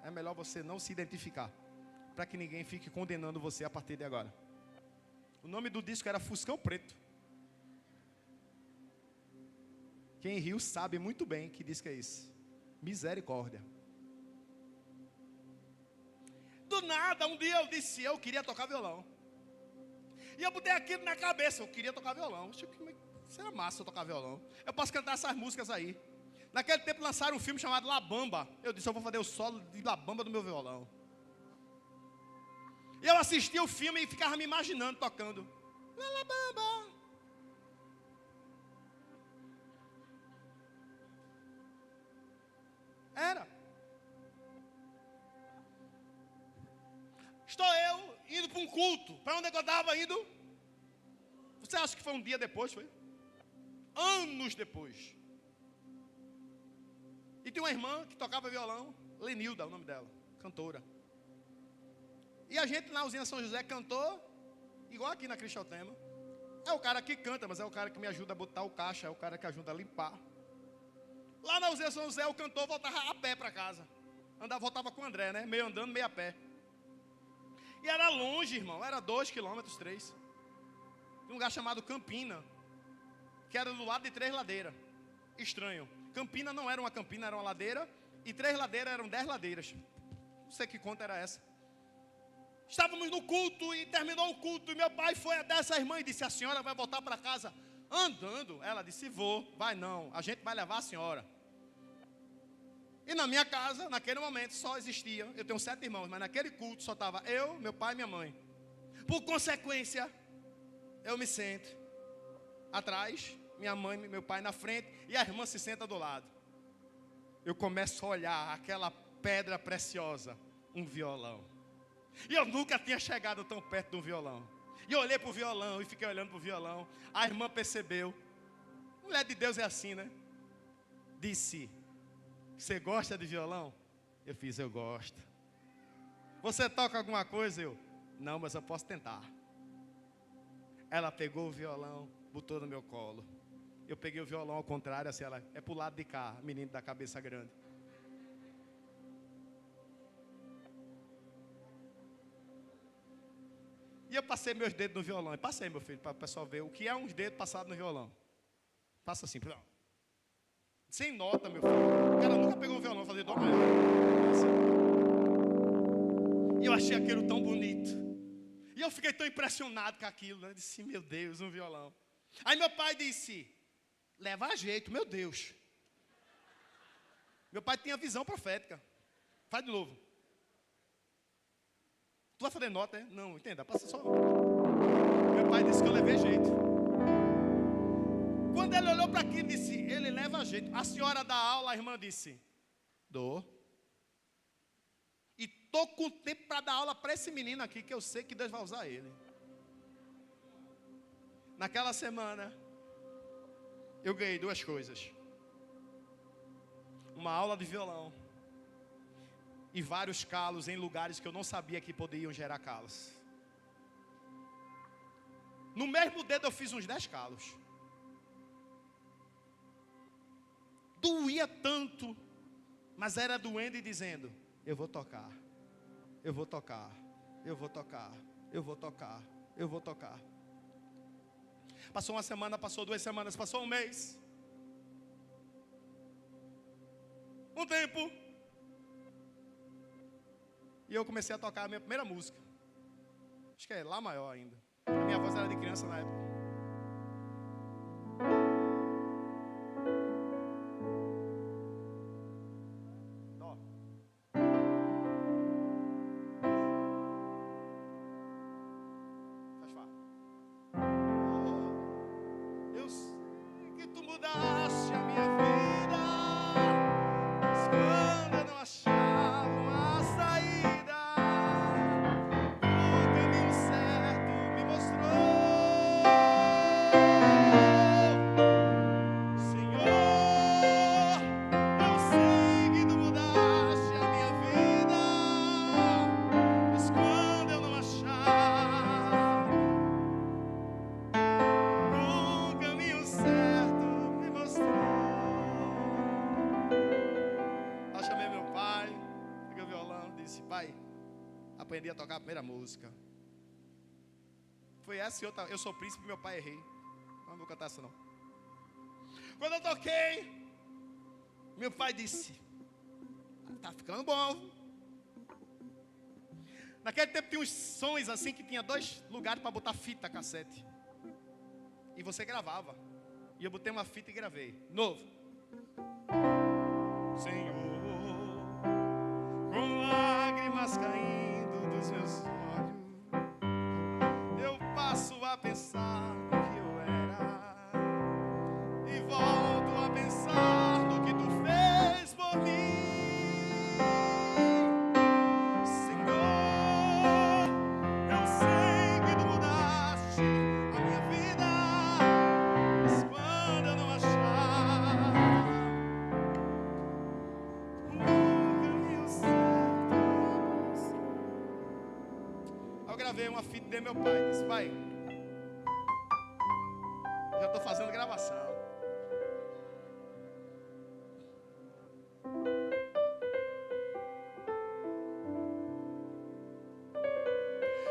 É melhor você não se identificar, para que ninguém fique condenando você a partir de agora. O nome do disco era Fuscão Preto. Quem riu sabe muito bem que disco é esse. Misericórdia. Do nada, um dia eu disse, eu queria tocar violão. E eu botei aquilo na cabeça, eu queria tocar violão. Será massa eu tocar violão. Eu posso cantar essas músicas aí. Naquele tempo lançaram um filme chamado La Bamba. Eu disse, eu vou fazer o solo de La Bamba do meu violão. E eu assistia o filme e ficava me imaginando tocando. La Bamba. Era. Estou eu indo para um culto. Para onde é que eu estava indo? Você acha que foi um dia depois? Foi? Anos depois. E tinha uma irmã que tocava violão, Lenilda, o nome dela, cantora. E a gente na usina São José cantou, igual aqui na Cristian Tema. É o cara que canta, mas é o cara que me ajuda a botar o caixa, é o cara que ajuda a limpar. Lá na usina São José, o cantor voltava a pé para casa. Voltava com o André, né? Meio andando, meio a pé. E era longe, irmão, era 2 quilômetros, 3. Tem um lugar chamado Campina, que era do lado de 3 ladeiras. Estranho. Campina não era uma campina, era uma ladeira. E 3 ladeiras eram 10 ladeiras. Não sei que conta era essa. Estávamos no culto e terminou o culto. E meu pai foi até essa irmã e disse, a senhora vai voltar para casa andando? Ela disse, vou. Vai não, a gente vai levar a senhora. E na minha casa, naquele momento, só existia, eu tenho 7 irmãos, mas naquele culto só estava eu, meu pai e minha mãe. Por consequência, eu me sento atrás, minha mãe e meu pai na frente, e a irmã se senta do lado. Eu começo a olhar aquela pedra preciosa, um violão. E eu nunca tinha chegado tão perto de um violão. E eu olhei para o violão e fiquei olhando para o violão. A irmã percebeu. Mulher de Deus é assim, né? Disse, você gosta de violão? Eu fiz, eu gosto. Você toca alguma coisa? Eu, não, mas eu posso tentar. Ela pegou o violão, botou no meu colo. Eu peguei o violão ao contrário, assim, ela, é pro lado de cá, menino da cabeça grande. E eu passei meus dedos no violão. E passei, meu filho, para o pessoal ver o que é uns dedos passados no violão. Passa assim, sem nota, meu filho. O cara nunca pegou um violão e fazia dó maior. E eu achei aquilo tão bonito. E eu fiquei tão impressionado com aquilo, né? Eu disse, meu Deus, um violão. Aí meu pai disse, leva a jeito, meu Deus. Meu pai tinha visão profética. Faz de novo. Tu vai fazer nota, é? Não, entenda, passa só. Meu pai disse que eu levei jeito. Quando ele olhou para aqui, disse, ele leva jeito. A senhora dá aula, a irmã disse, dou. E estou com tempo para dar aula para esse menino aqui, que eu sei que Deus vai usar ele. Naquela semana, eu ganhei 2 coisas. Uma aula de violão e vários calos em lugares que eu não sabia que poderiam gerar calos. No mesmo dedo eu fiz uns 10 calos. Doía tanto, mas era doendo e dizendo: eu vou tocar, eu vou tocar, eu vou tocar, eu vou tocar, eu vou tocar. Passou uma semana, passou 2 semanas, passou um mês. Um tempo. E eu comecei a tocar a minha primeira música. Acho que é Lá Maior ainda. A minha voz era de criança na época. Dó. Faz Fá. Oh, eu sei que tu mudaste a minha vida, mas quando eu não achava uma saída, o caminho certo me mostrou. Senhor, eu sei que tu mudaste a minha vida, mas quando eu não achava o caminho certo me mostrou. Eu chamei meu pai, peguei o violão, disse: pai, aprendi a tocar a primeira música. Foi essa e outra. Eu sou príncipe, meu pai é rei. Não vou cantar essa não. Quando eu toquei, meu pai disse: tá ficando bom. Naquele tempo tinha uns sons assim que tinha 2 lugares para botar fita cassete. E você gravava. E eu botei uma fita e gravei. Novo. Senhor, com lágrimas caindo dos meus olhos, eu passo a pensar no que eu era e volto a pensar no que tu fez por mim. Senhor, eu sei que tu mudaste a minha vida, mas quando eu não achava o caminho certo. Eu gravei uma fita de meu pai. Disse: pai, já estou fazendo gravação.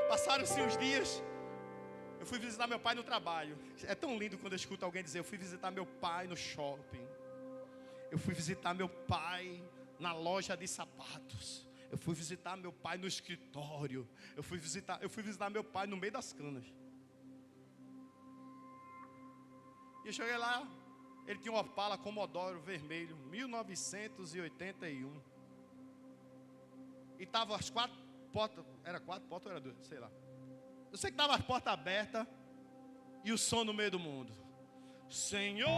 Passaram-se uns dias. Eu fui visitar meu pai no trabalho. É tão lindo quando eu escuto alguém dizer: eu fui visitar meu pai no shopping. Eu fui visitar meu pai na loja de sapatos. Eu fui visitar meu pai no escritório. Eu fui visitar meu pai no meio das canas. E eu cheguei lá, ele tinha um Opala Commodore vermelho, 1981. E tava as 4 portas, era 4 portas ou era 2? Sei lá. Eu sei que tava as portas abertas e o som no meio do mundo. Senhor,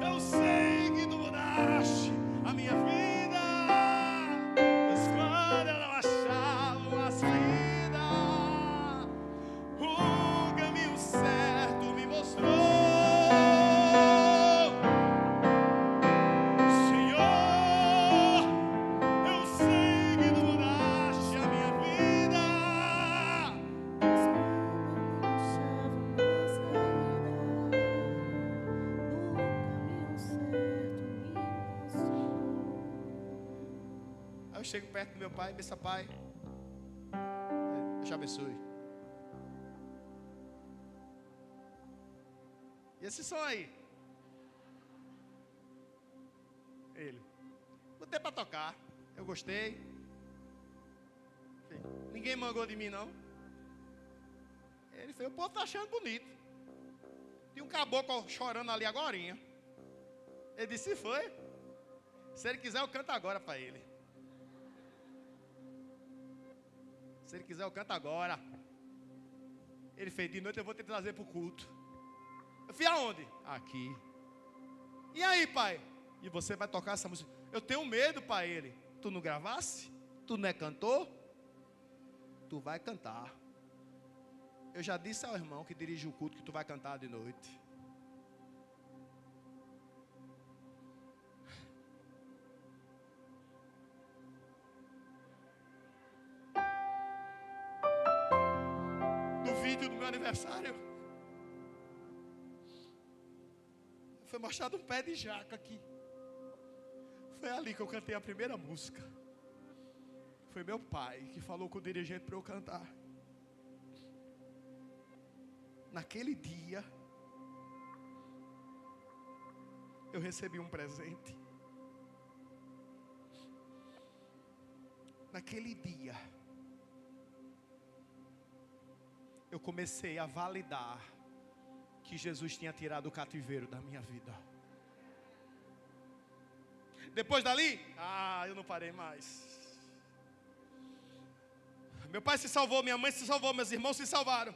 eu sei que tu mudaste a minha vida, mas quando eu não achava uma saída, o caminho certo me mostrou. Senhor, eu sei que tu mudaste a minha vida, mas quando eu não achava uma saída, aí eu chego perto do meu pai e disse: pai, Deus te abençoe. E esse som aí? Ele: botei para tocar, eu gostei. Ninguém mangou de mim não. Ele fez: o povo tá achando bonito. Tinha um caboclo chorando ali agorinha. Ele disse: se foi, se ele quiser eu canto agora para ele. Se ele quiser eu canto agora. Ele fez: de noite eu vou te trazer para o culto. Eu fui aonde? Aqui. E aí, pai? E você vai tocar essa música? Eu tenho medo, pai. Ele: tu não gravasse? Tu não é cantor? Tu vai cantar. Eu já disse ao irmão que dirige o culto que tu vai cantar de noite. pertinho do meu aniversário, foi mostrado um pé de jaca aqui. Foi ali que eu cantei a primeira música. Foi meu pai que falou com o dirigente para eu cantar. Naquele dia, eu recebi um presente. Naquele dia, eu comecei a validar que Jesus tinha tirado o cativeiro da minha vida. Depois dali, eu não parei mais. Meu pai se salvou, minha mãe se salvou, meus irmãos se salvaram.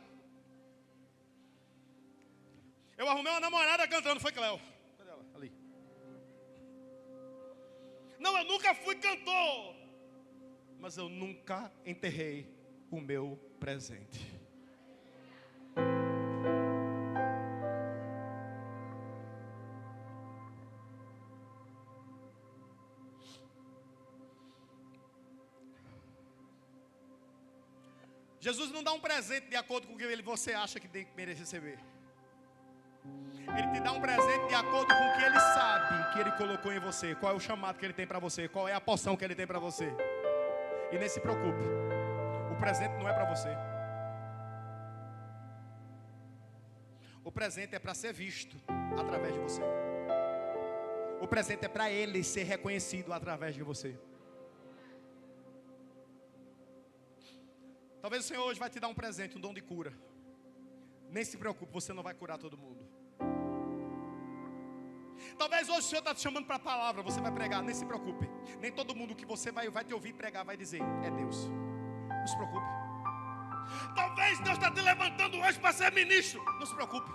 Eu arrumei uma namorada cantando, foi Cléo. Cadê ela? Ali. Não, eu nunca fui cantor, mas eu nunca enterrei o meu presente. Jesus não dá um presente de acordo com o que você acha que tem que merecer receber. Ele te dá um presente de acordo com o que Ele sabe que Ele colocou em você. Qual é o chamado que Ele tem para você. Qual é a porção que Ele tem para você. E nem se preocupe. O presente não é para você. O presente é para ser visto através de você. O presente é para Ele ser reconhecido através de você. Talvez o Senhor hoje vai te dar um presente, um dom de cura. Nem se preocupe, você não vai curar todo mundo. Talvez hoje o Senhor está te chamando para a palavra, você vai pregar, nem se preocupe. Nem todo mundo que você vai te ouvir pregar vai dizer, é Deus. Não se preocupe. Talvez Deus está te levantando hoje para ser ministro. Não se preocupe.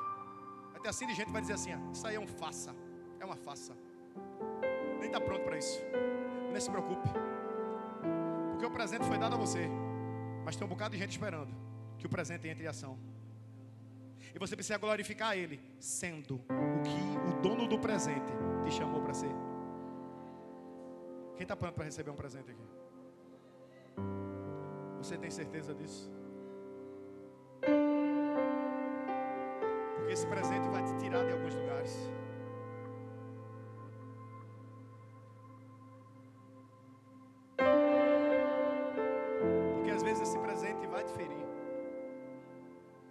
Vai ter assim de gente que vai dizer assim, isso aí é um faça. É uma faça. Nem está pronto para isso. Nem se preocupe. Porque o presente foi dado a você. Mas tem um bocado de gente esperando que o presente entre em ação. E você precisa glorificar Ele, sendo o que o dono do presente te chamou para ser. Quem está pronto para receber um presente aqui? Você tem certeza disso? Porque esse presente vai te tirar de alguns lugares. Às vezes esse presente vai te ferir.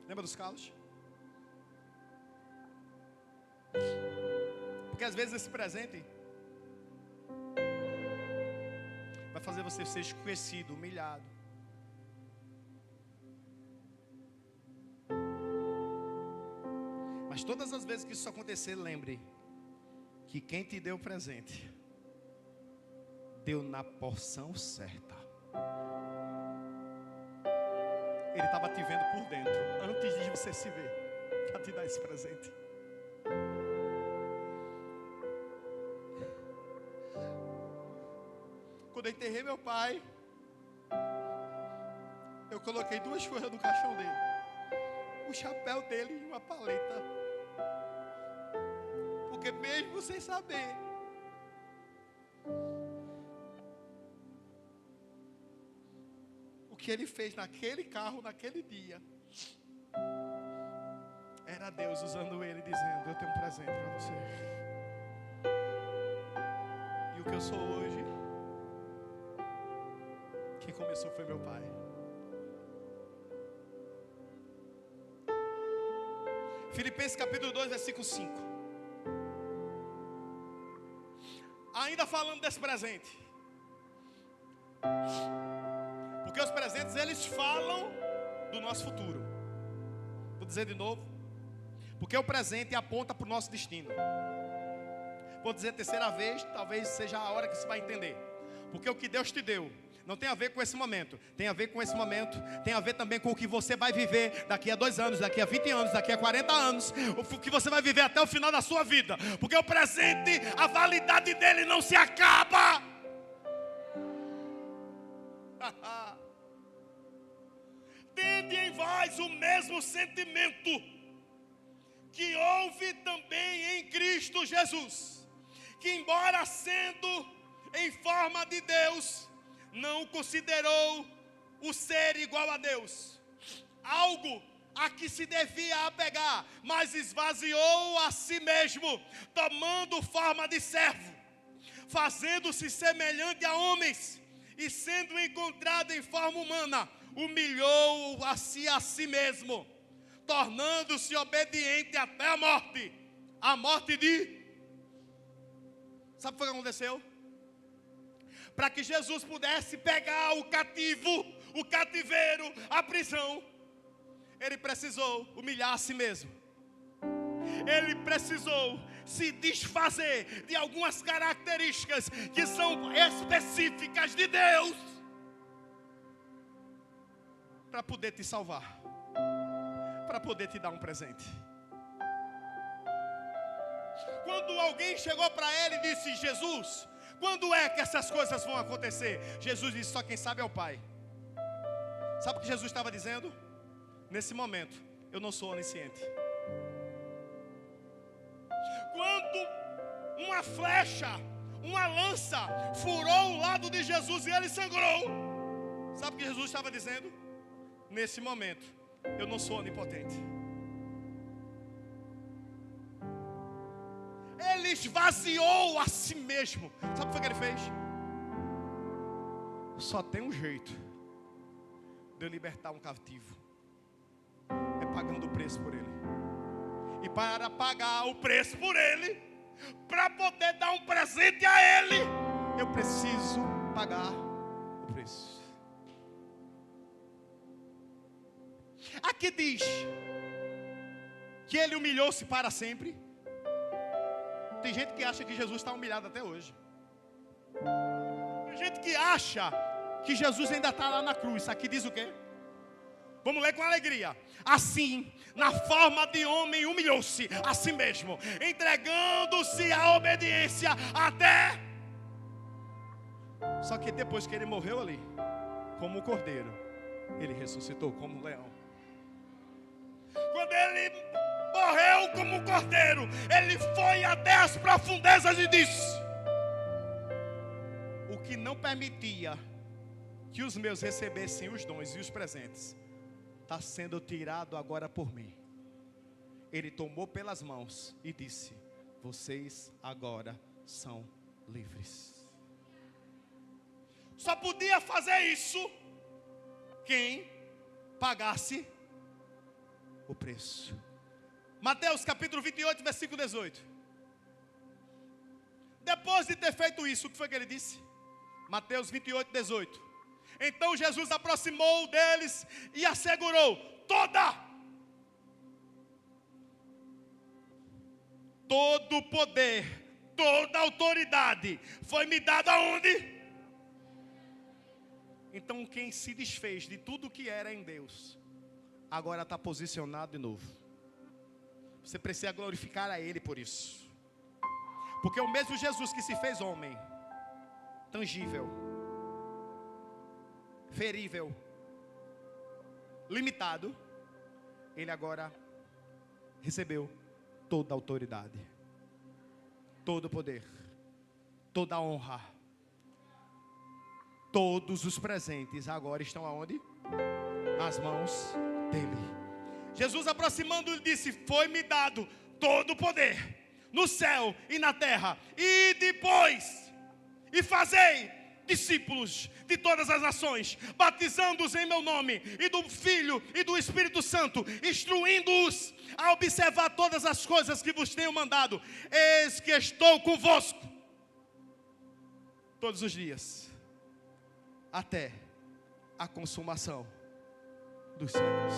Lembra dos calos? Porque às vezes esse presente vai fazer você ser esquecido, humilhado. Mas todas as vezes que isso acontecer, lembre que quem te deu o presente deu na porção certa. Ele estava te vendo por dentro, antes de você se ver, para te dar esse presente. Quando eu enterrei meu pai, eu coloquei 2 coisas no caixão dele: o chapéu dele e uma paleta. Porque mesmo sem saber, o que ele fez naquele carro, naquele dia, era Deus usando ele, dizendo, eu tenho um presente para você. E o que eu sou hoje, quem começou foi meu pai. Filipenses capítulo 2, versículo 5. Ainda falando desse presente. Porque os presentes, eles falam do nosso futuro. Vou dizer de novo. Porque o presente aponta para o nosso destino. Vou dizer a terceira vez, talvez seja a hora que você vai entender. Porque o que Deus te deu não tem a ver com esse momento. Tem a ver com esse momento. Tem a ver também com o que você vai viver daqui a 2 anos, daqui a 20 anos, daqui a 40 anos. O que você vai viver até o final da sua vida. Porque o presente, a validade dele não se acaba. Tende em vós o mesmo sentimento que houve também em Cristo Jesus, que embora sendo em forma de Deus, não considerou o ser igual a Deus algo a que se devia apegar, mas esvaziou a si mesmo, tomando forma de servo, fazendo-se semelhante a homens, e sendo encontrado em forma humana, humilhou a si mesmo, tornando-se obediente até a morte de... Sabe o que aconteceu? Para que Jesus pudesse pegar o cativo, o cativeiro, a prisão, ele precisou humilhar a si mesmo. Ele precisou se desfazer de algumas características que são específicas de Deus, para poder te salvar, para poder te dar um presente. Quando alguém chegou para ele e disse: Jesus, quando é que essas coisas vão acontecer? Jesus disse: só quem sabe é o Pai. Sabe o que Jesus estava dizendo? Nesse momento, eu não sou onisciente. Quando uma flecha, uma lança furou o lado de Jesus e ele sangrou, sabe o que Jesus estava dizendo? Nesse momento, eu não sou onipotente. Ele esvaziou a si mesmo. Sabe o que ele fez? Só tem um jeito de eu libertar um cativo, é pagando o preço por ele. E para pagar o preço por ele, para poder dar um presente a ele, eu preciso pagar o preço. Aqui diz que ele humilhou-se para sempre. Tem gente que acha que Jesus está humilhado até hoje. Tem gente que acha que Jesus ainda está lá na cruz. Aqui diz o quê? Vamos ler com alegria. Assim, na forma de homem, humilhou-se a si mesmo, entregando-se à obediência até... Só que depois que ele morreu ali, como o cordeiro, ele ressuscitou como um leão. Quando ele morreu como um cordeiro, ele foi até as profundezas e disse: o que não permitia que os meus recebessem os dons e os presentes, está sendo tirado agora por mim. Ele tomou pelas mãos e disse: vocês agora são livres. Só podia fazer isso quem pagasse o preço. Mateus capítulo 28, versículo 18. Depois de ter feito isso, o que foi que ele disse? Mateus 28, 18. Então Jesus aproximou deles e assegurou: todo o poder, toda a autoridade foi me dada aonde? Então quem se desfez de tudo que era em Deus, agora está posicionado de novo. Você precisa glorificar a Ele por isso. Porque o mesmo Jesus que se fez homem, tangível, ferível, limitado, ele agora recebeu toda a autoridade, todo o poder, toda a honra. Todos os presentes agora estão aonde? Nas mãos dele. Jesus, aproximando, lhe disse: foi-me dado todo o poder no céu e na terra, e depois, e fazei discípulos de todas as nações, batizando-os em meu nome, e do Filho e do Espírito Santo, instruindo-os a observar todas as coisas que vos tenho mandado. Eis que estou convosco todos os dias, até a consumação dos séculos.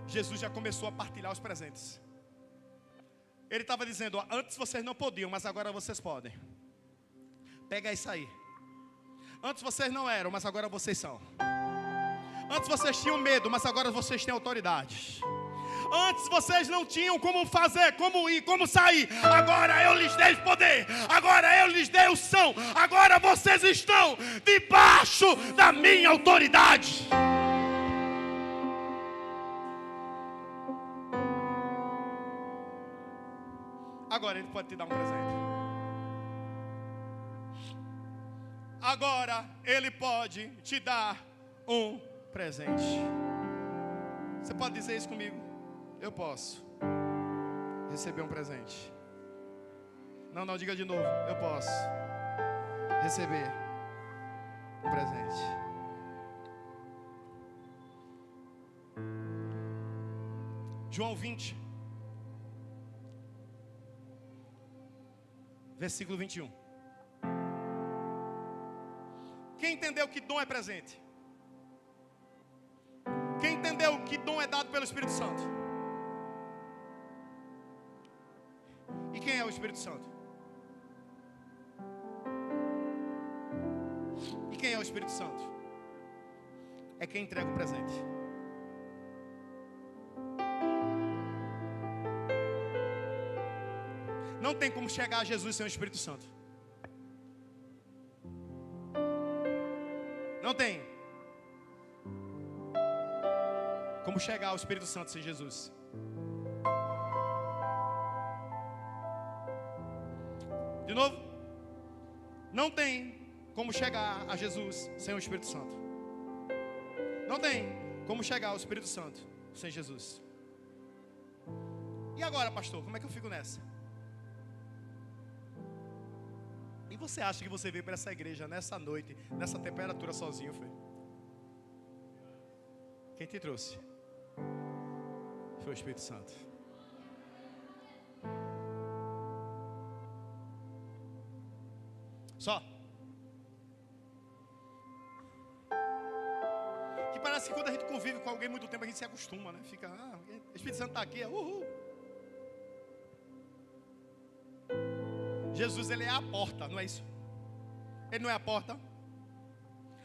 Jesus já começou a partilhar os presentes. Ele estava dizendo: ó, antes vocês não podiam, mas agora vocês podem. Pega isso aí. Antes vocês não eram, mas agora vocês são. Antes vocês tinham medo, mas agora vocês têm autoridade. Antes vocês não tinham como fazer, como ir, como sair. Agora eu lhes dei poder. Agora eu lhes dei unção. Agora vocês estão debaixo da minha autoridade. Agora ele pode te dar um presente. Agora ele pode te dar um presente. Você pode dizer isso comigo? Eu posso receber um presente. Não, diga de novo. Eu posso receber um presente. João 20, versículo 21. Quem entendeu que dom é presente? Quem entendeu que dom é dado pelo Espírito Santo? E quem é o Espírito Santo? E quem é o Espírito Santo? É quem entrega o presente. Não tem como chegar a Jesus sem o Espírito Santo. Não tem como chegar ao Espírito Santo sem Jesus. De novo, não tem como chegar a Jesus sem o Espírito Santo. Não tem como chegar ao Espírito Santo sem Jesus. E agora, pastor, como é que eu fico nessa? E você acha que você veio para essa igreja nessa noite, nessa temperatura sozinho, foi? Quem te trouxe? Foi o Espírito Santo. Só. Que parece que quando a gente convive com alguém muito tempo, a gente se acostuma, né? Fica, o Espírito Santo está aqui, uhul. Jesus, ele é a porta, não é isso? Ele não é a porta.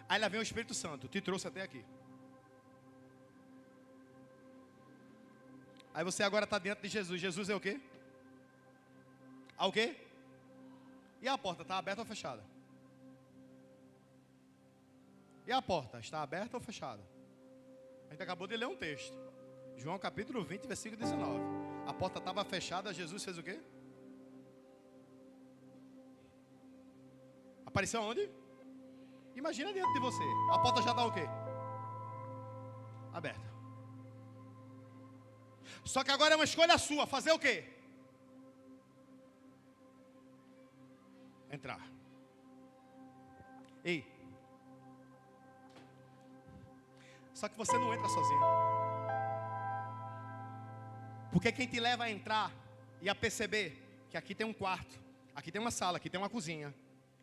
Aí lá vem o Espírito Santo, te trouxe até aqui. Aí você agora está dentro de Jesus. Jesus é o quê? O quê? E a porta, está aberta ou fechada? E a porta, está aberta ou fechada? A gente acabou de ler um texto. João capítulo 20, versículo 19. A porta estava fechada, Jesus fez o quê? Apareceu onde? Imagina dentro de você. A porta já está o quê? Aberta. Só que agora é uma escolha sua. Fazer o quê? Entrar. Ei. Só que você não entra sozinho. Porque quem te leva a entrar e a perceber que aqui tem um quarto, aqui tem uma sala, aqui tem uma cozinha,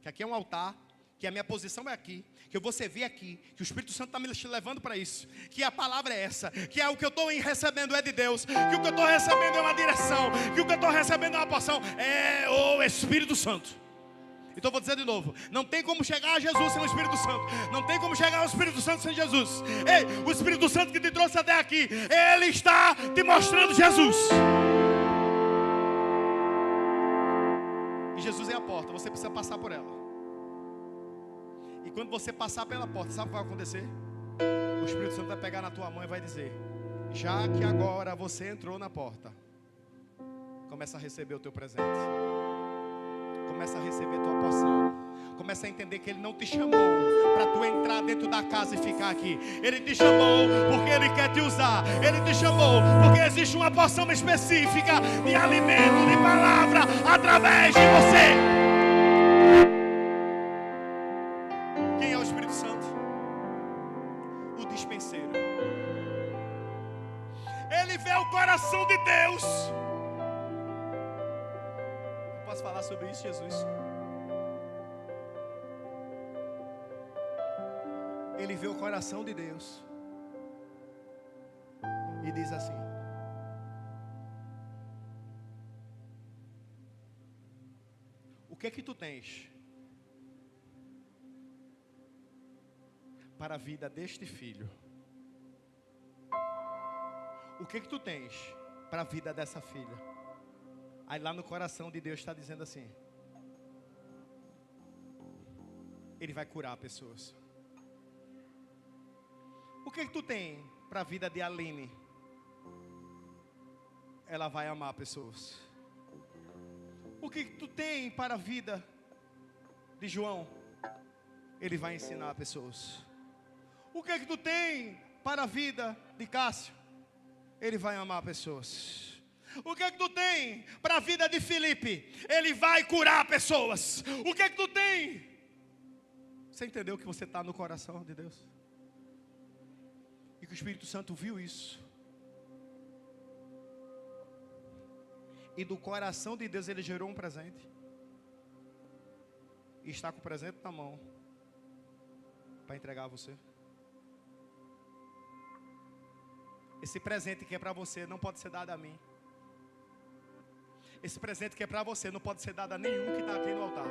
que aqui é um altar, que a minha posição é aqui, que eu vou servir aqui, que o Espírito Santo está me levando para isso, que a palavra é essa, que é o que eu estou recebendo é de Deus, que o que eu estou recebendo é uma direção, que o que eu estou recebendo é uma porção, é o Espírito Santo. Então eu vou dizer de novo, não tem como chegar a Jesus sem o Espírito Santo, não tem como chegar ao Espírito Santo sem Jesus. Ei, o Espírito Santo que te trouxe até aqui, ele está te mostrando Jesus. E Jesus é a porta, você precisa passar por ela. E quando você passar pela porta, sabe o que vai acontecer? O Espírito Santo vai pegar na tua mão e vai dizer: já que agora você entrou na porta, começa a receber o teu presente. Começa a receber a tua porção. Começa a entender que Ele não te chamou para tu entrar dentro da casa e ficar aqui. Ele te chamou porque Ele quer te usar. Ele te chamou porque existe uma porção específica de alimento, de palavra, através de você. Quem é o Espírito Santo? O dispenseiro. Ele vê o coração de Deus. Posso falar sobre isso, Jesus? Ele vê o coração de Deus e diz assim: o que é que tu tens para a vida deste filho? O que é que tu tens para a vida dessa filha? Aí lá no coração de Deus está dizendo assim: Ele vai curar pessoas. O que tu tem para a vida de Aline? Ela vai amar pessoas. O que tu tem para a vida de João? Ele vai ensinar pessoas. O que tu tem para a vida de Cássio? Ele vai amar pessoas. O que é que tu tem para a vida de Filipe? Ele vai curar pessoas. O que é que tu tem? Você entendeu que você está no coração de Deus? E que o Espírito Santo viu isso. E do coração de Deus ele gerou um presente. E está com o presente na mão para entregar a você. Esse presente que é para você não pode ser dado a mim. Esse presente que é para você não pode ser dado a nenhum que está aqui no altar.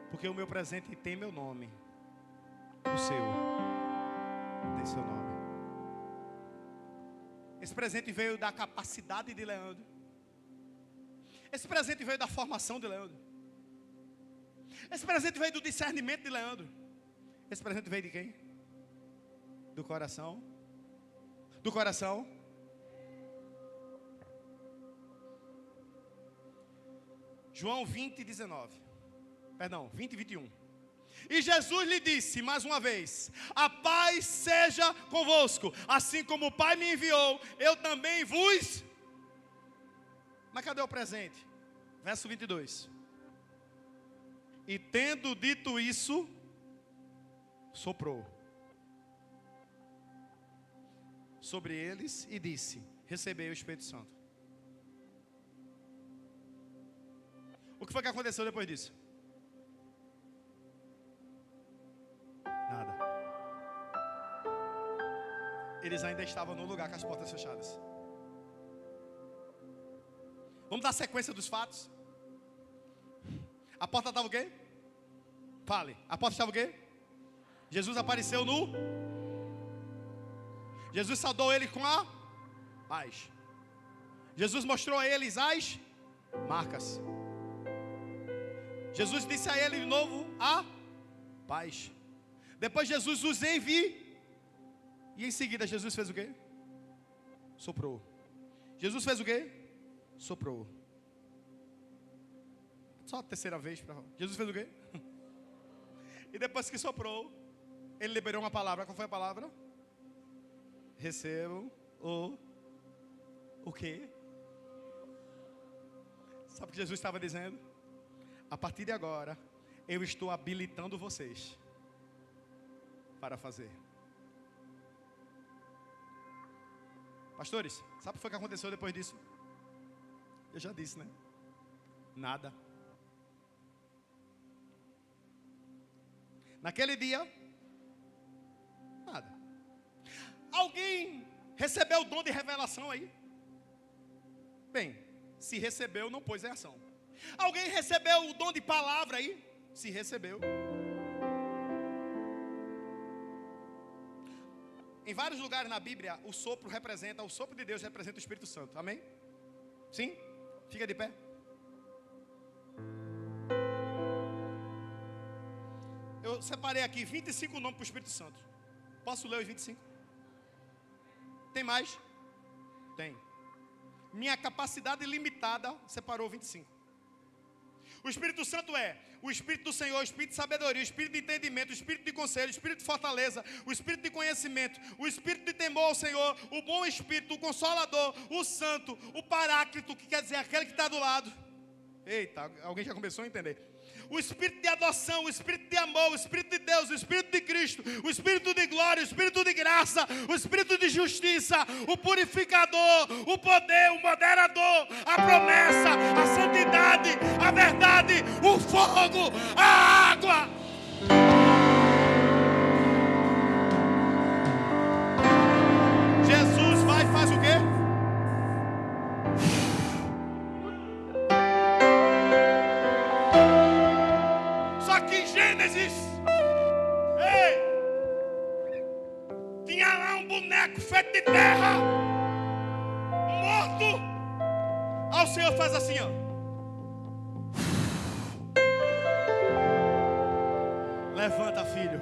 Porque o meu presente tem meu nome. O seu tem seu nome. Esse presente veio da capacidade de Leandro. Esse presente veio da formação de Leandro. Esse presente veio do discernimento de Leandro. Esse presente veio de quem? Do coração. Do coração. João 20, 19. Perdão, 20 e 21. E Jesus lhe disse mais uma vez: a paz seja convosco. Assim como o Pai me enviou, eu também vos. Mas cadê o presente? Verso 22. E tendo dito isso, soprou sobre eles e disse: recebei o Espírito Santo. O que foi que aconteceu depois disso? Nada. Eles ainda estavam no lugar com as portas fechadas. Vamos dar sequência dos fatos. A porta estava o quê? Fale. A porta estava o quê? Jesus apareceu no... Jesus saudou ele com a paz. Jesus mostrou a eles as marcas. Jesus disse a ele de novo a paz. Depois Jesus os enviou. E em seguida Jesus fez o quê? Soprou. Jesus fez o quê? Soprou. Só a terceira vez. Jesus fez o quê? E depois que soprou, ele liberou uma palavra. Qual foi a palavra? Recebam o quê? Sabe o que Jesus estava dizendo? A partir de agora, eu estou habilitando vocês para fazer. Pastores, sabe o que foi que aconteceu depois disso? Eu já disse, né? Nada. Naquele dia, nada. Alguém recebeu o dom de revelação aí? Bem, se recebeu, não pôs em ação. Alguém recebeu o dom de palavra aí? Se recebeu. Em vários lugares na Bíblia, o sopro de Deus representa o Espírito Santo. Amém? Sim? Fica de pé. Eu separei aqui 25 nomes para o Espírito Santo. Posso ler os 25? Tem mais? Tem. Minha capacidade limitada separou 25. O Espírito Santo é o Espírito do Senhor, o Espírito de sabedoria, o Espírito de entendimento, o Espírito de conselho, o Espírito de fortaleza, o Espírito de conhecimento, o Espírito de temor ao Senhor, o bom Espírito, o Consolador, o Santo, o Paráclito, que quer dizer aquele que está do lado. Eita, alguém já começou a entender. O Espírito de adoção, o Espírito de amor, o Espírito de Deus, o Espírito de Cristo, o Espírito de glória, o Espírito de graça, o Espírito de justiça, o purificador, o poder, o moderador, a promessa, a santidade, a verdade, o fogo, a água. Jesus vai e faz o quê? Tinha lá um boneco feito de terra, morto. Aí o Senhor faz assim, ó. Levanta, filho.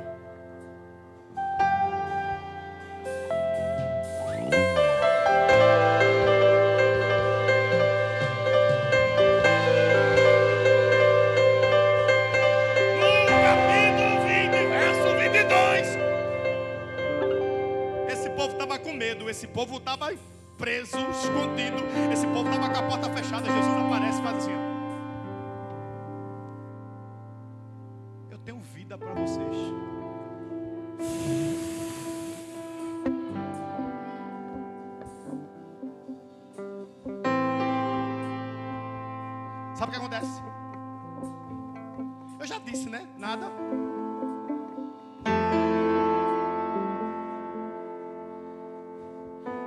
No capítulo 20, verso 22. Esse povo estava com medo. Esse povo estava preso, escondido. Esse povo estava com a porta fechada. Jesus aparece e faz assim: eu tenho vida para vocês. Sabe o que acontece? Eu já disse, né? Nada.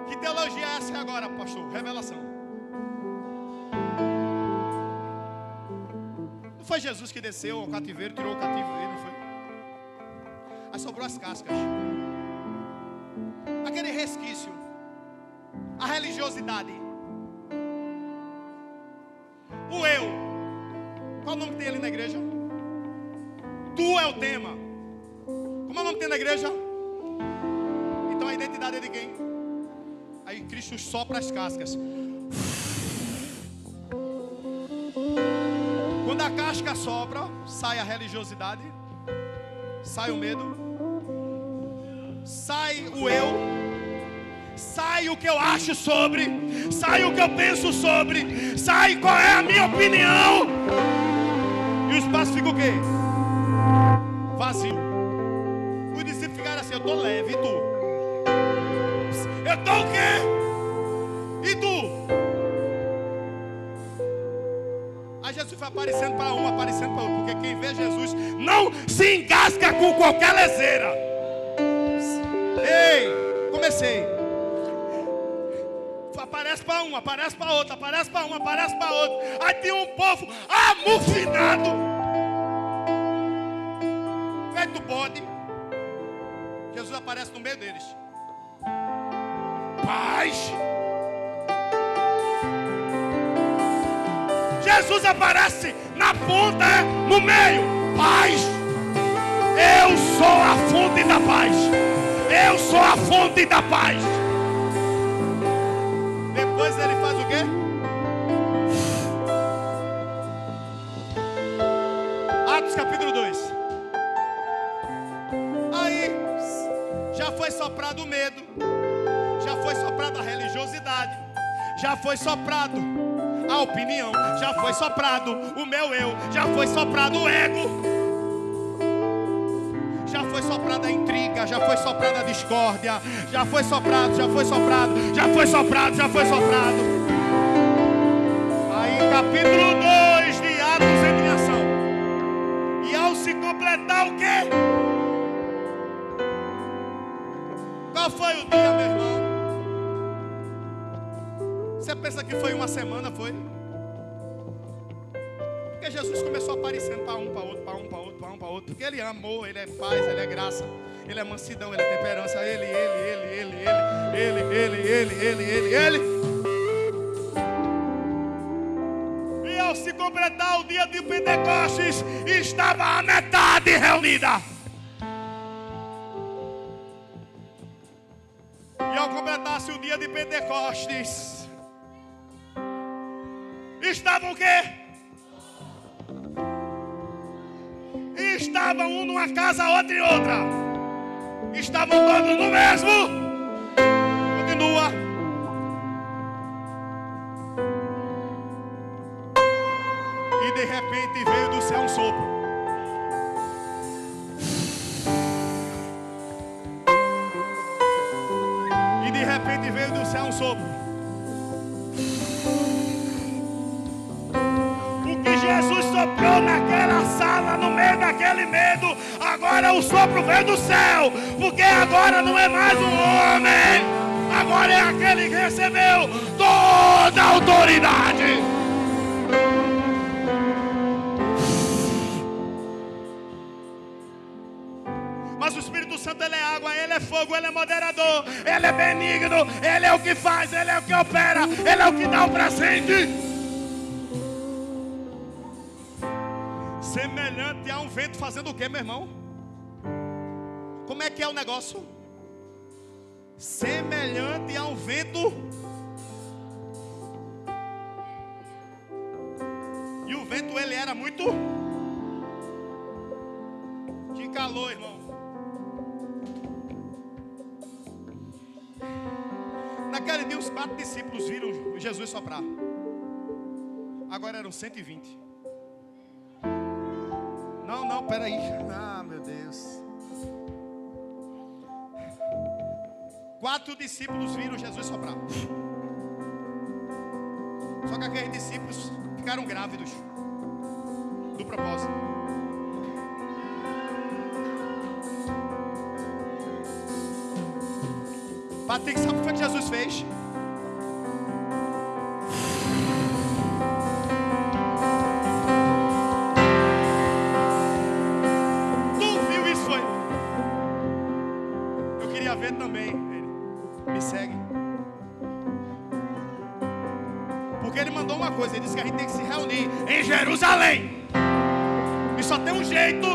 Que teologia é essa agora, pastor? Revelação. Não foi Jesus que desceu ao cativeiro, tirou o cativo dele, não foi? Aí sobrou as cascas. Aquele resquício. A religiosidade. O eu. Qual o nome que tem ali na igreja? Tu é o tema. Como é o nome que tem na igreja? Então a identidade é de quem? Aí Cristo sopra as cascas. Quando a casca sopra, sai a religiosidade, sai o medo, sai o eu, sai o que eu acho sobre, sai o que eu penso sobre, sai qual é a minha opinião. E o espaço fica o quê? Vazio. Os discípulos ficaram assim: eu tô leve, e tu? Eu tô o quê? E tu? Aí Jesus foi aparecendo para um, aparecendo para outro. Porque quem vê Jesus não se engasga com qualquer leseira. Ei, comecei. Aparece para um, aparece para outro, aparece para um, aparece para outro. Aí tem um povo amufinado, feito bode. Jesus aparece no meio deles. Paz. Jesus aparece na ponta, no meio. Paz. Eu sou a fonte da paz. Eu sou a fonte da paz. Depois ele faz o quê? Atos capítulo 2. Aí já foi soprado o medo, já foi soprado a religiosidade, já foi soprado a opinião, já foi soprado o meu eu, já foi soprado o ego, já foi soprada a intriga, já foi soprada a discórdia, já foi soprado, já foi soprado, já foi soprado, já foi soprado. Aí capítulo 2 de Atos entra em ação. E ao se completar o quê? Qual foi o dia, meu irmão? Você pensa que foi uma semana, foi? Porque Jesus começou aparecendo para um, para outro, para um, para outro, para um, para outro. Porque Ele é amor, Ele é paz, Ele é graça, Ele é mansidão, Ele é temperança. Ele. E ao se completar o dia de Pentecostes, estava a metade reunida. E ao completar-se o dia de Pentecostes, estavam o quê? Estavam um numa casa, outro em outra. Estavam todos no mesmo. Continua. E de repente veio do céu um sopro. E de repente veio do céu um sopro. Jesus soprou naquela sala, no meio daquele medo. Agora o sopro veio do céu. Porque agora não é mais um homem, agora é aquele que recebeu toda a autoridade. Mas o Espírito Santo, Ele é água, Ele é fogo, Ele é moderador, Ele é benigno, Ele é o que faz, Ele é o que opera, Ele é o que dá o presente. Semelhante a um vento fazendo o quê, meu irmão? Como é que é o negócio? Semelhante a um vento. E o vento, ele era muito de calor, irmão. Naquele 4 discípulos viram Jesus soprar. Agora eram 120. Não, peraí. Ah, meu Deus. 4 discípulos viram Jesus soprar. Só que aqueles discípulos ficaram grávidos do propósito. Patrick, sabe o que foi que Jesus fez? Tu viu isso, foi? Eu queria ver também. Ele me segue. Porque ele mandou uma coisa, ele disse que a gente tem que se reunir em Jerusalém. E só tem um jeito.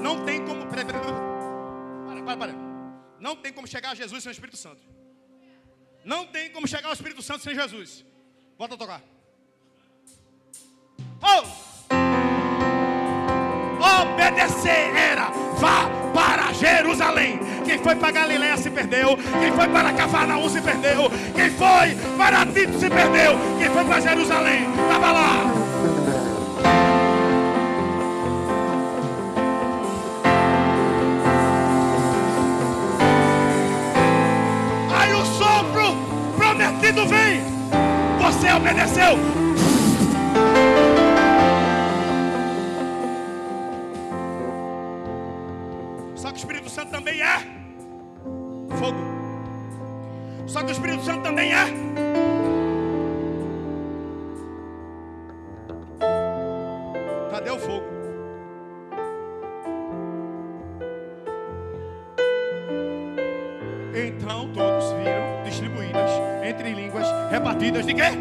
Não tem como. Para. Não tem como chegar a Jesus sem o Espírito Santo. Não tem como chegar ao Espírito Santo sem Jesus. Volta a tocar. Obedecer era: vá para Jerusalém. Quem foi para Galileia se perdeu. Quem foi para Cafarnaum se perdeu. Quem foi para Tito se perdeu. Quem foi para Jerusalém estava lá. Prometido vem. Você obedeceu. Só que o Espírito Santo também é fogo. Só que o Espírito Santo também é cadê o fogo? Então todos viram distribuídas entre línguas repartidas de quê?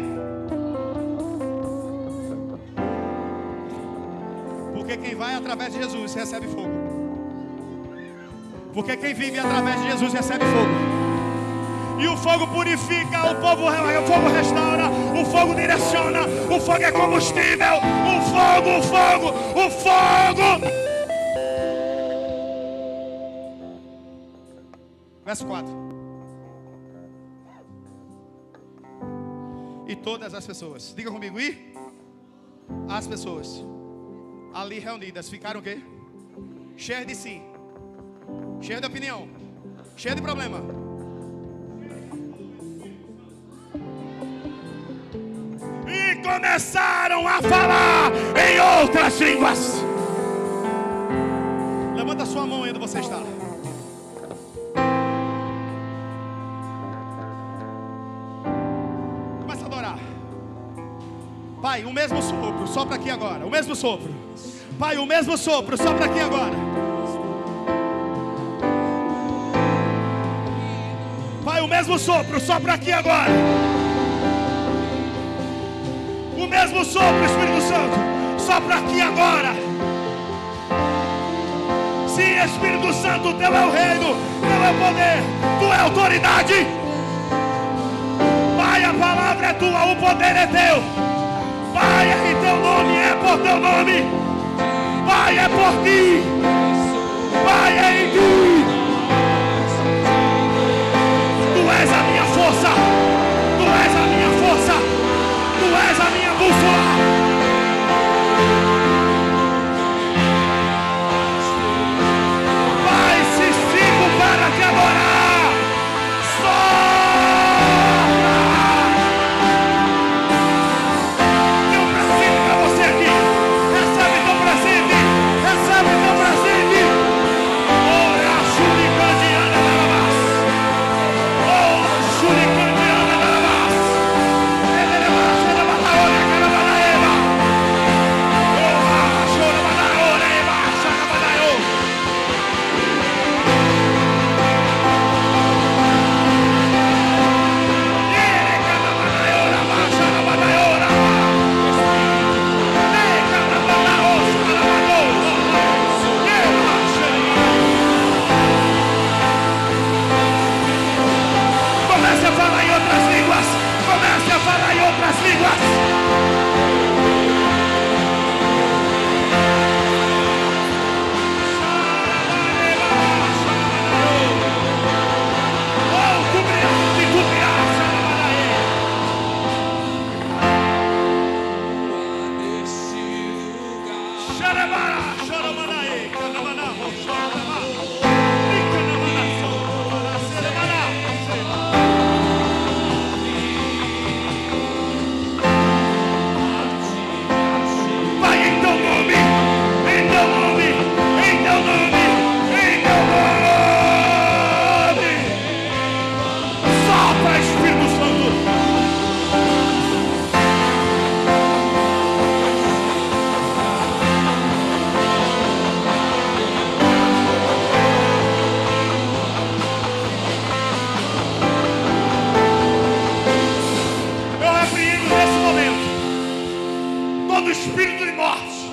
Porque quem vai através de Jesus recebe fogo. Porque quem vive através de Jesus recebe fogo. E o fogo purifica, o fogo restaura, o fogo direciona, o fogo é combustível, o fogo. Verso 4. E todas as pessoas, diga comigo, e as pessoas ali reunidas ficaram o quê? Cheias de si, cheias de opinião, cheias de problema. E começaram a falar em outras línguas. Levanta sua mão aí onde você está. Pai, o mesmo sopro, sopra aqui agora. O mesmo sopro. Pai, o mesmo sopro, sopra aqui agora. Pai, o mesmo sopro, sopra aqui agora. O mesmo sopro, Espírito Santo, sopra aqui agora. Sim, Espírito Santo, teu é o reino, teu é o poder, tu é a autoridade. Pai, a palavra é tua, o poder é teu. Pai, é em teu nome, é por teu nome. Pai, é por ti. Pai, é em ti. Tu és a minha força. Tu és a minha força. Tu és a minha bússola. Pai, se sigo para te adorar. Shurikandiana Lavas. espírito de morte,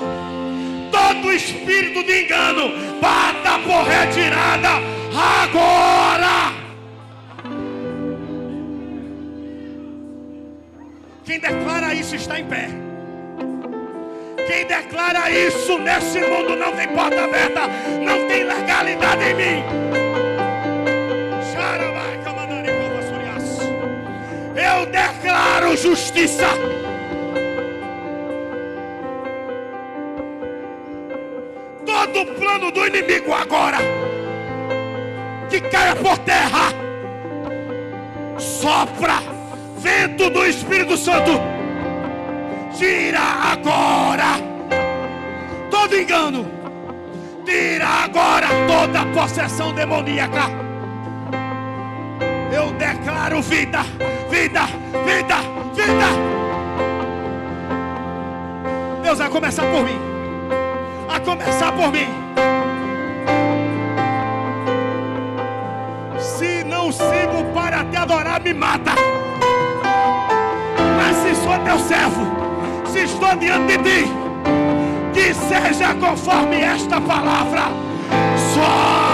todo espírito de engano, bata por retirada agora. Quem declara isso está em pé. Quem declara isso nesse mundo não tem porta aberta, não tem legalidade em mim. Eu declaro justiça. Todo plano do inimigo agora que caia por terra. Sopra vento do Espírito Santo. Tira agora todo engano. Tira agora toda possessão demoníaca. Eu declaro vida, vida, vida, vida. Deus vai começar por mim. A começar por mim. Se não sigo para te adorar, me mata. Mas se sou teu servo, se estou diante de ti, que seja conforme esta palavra. Só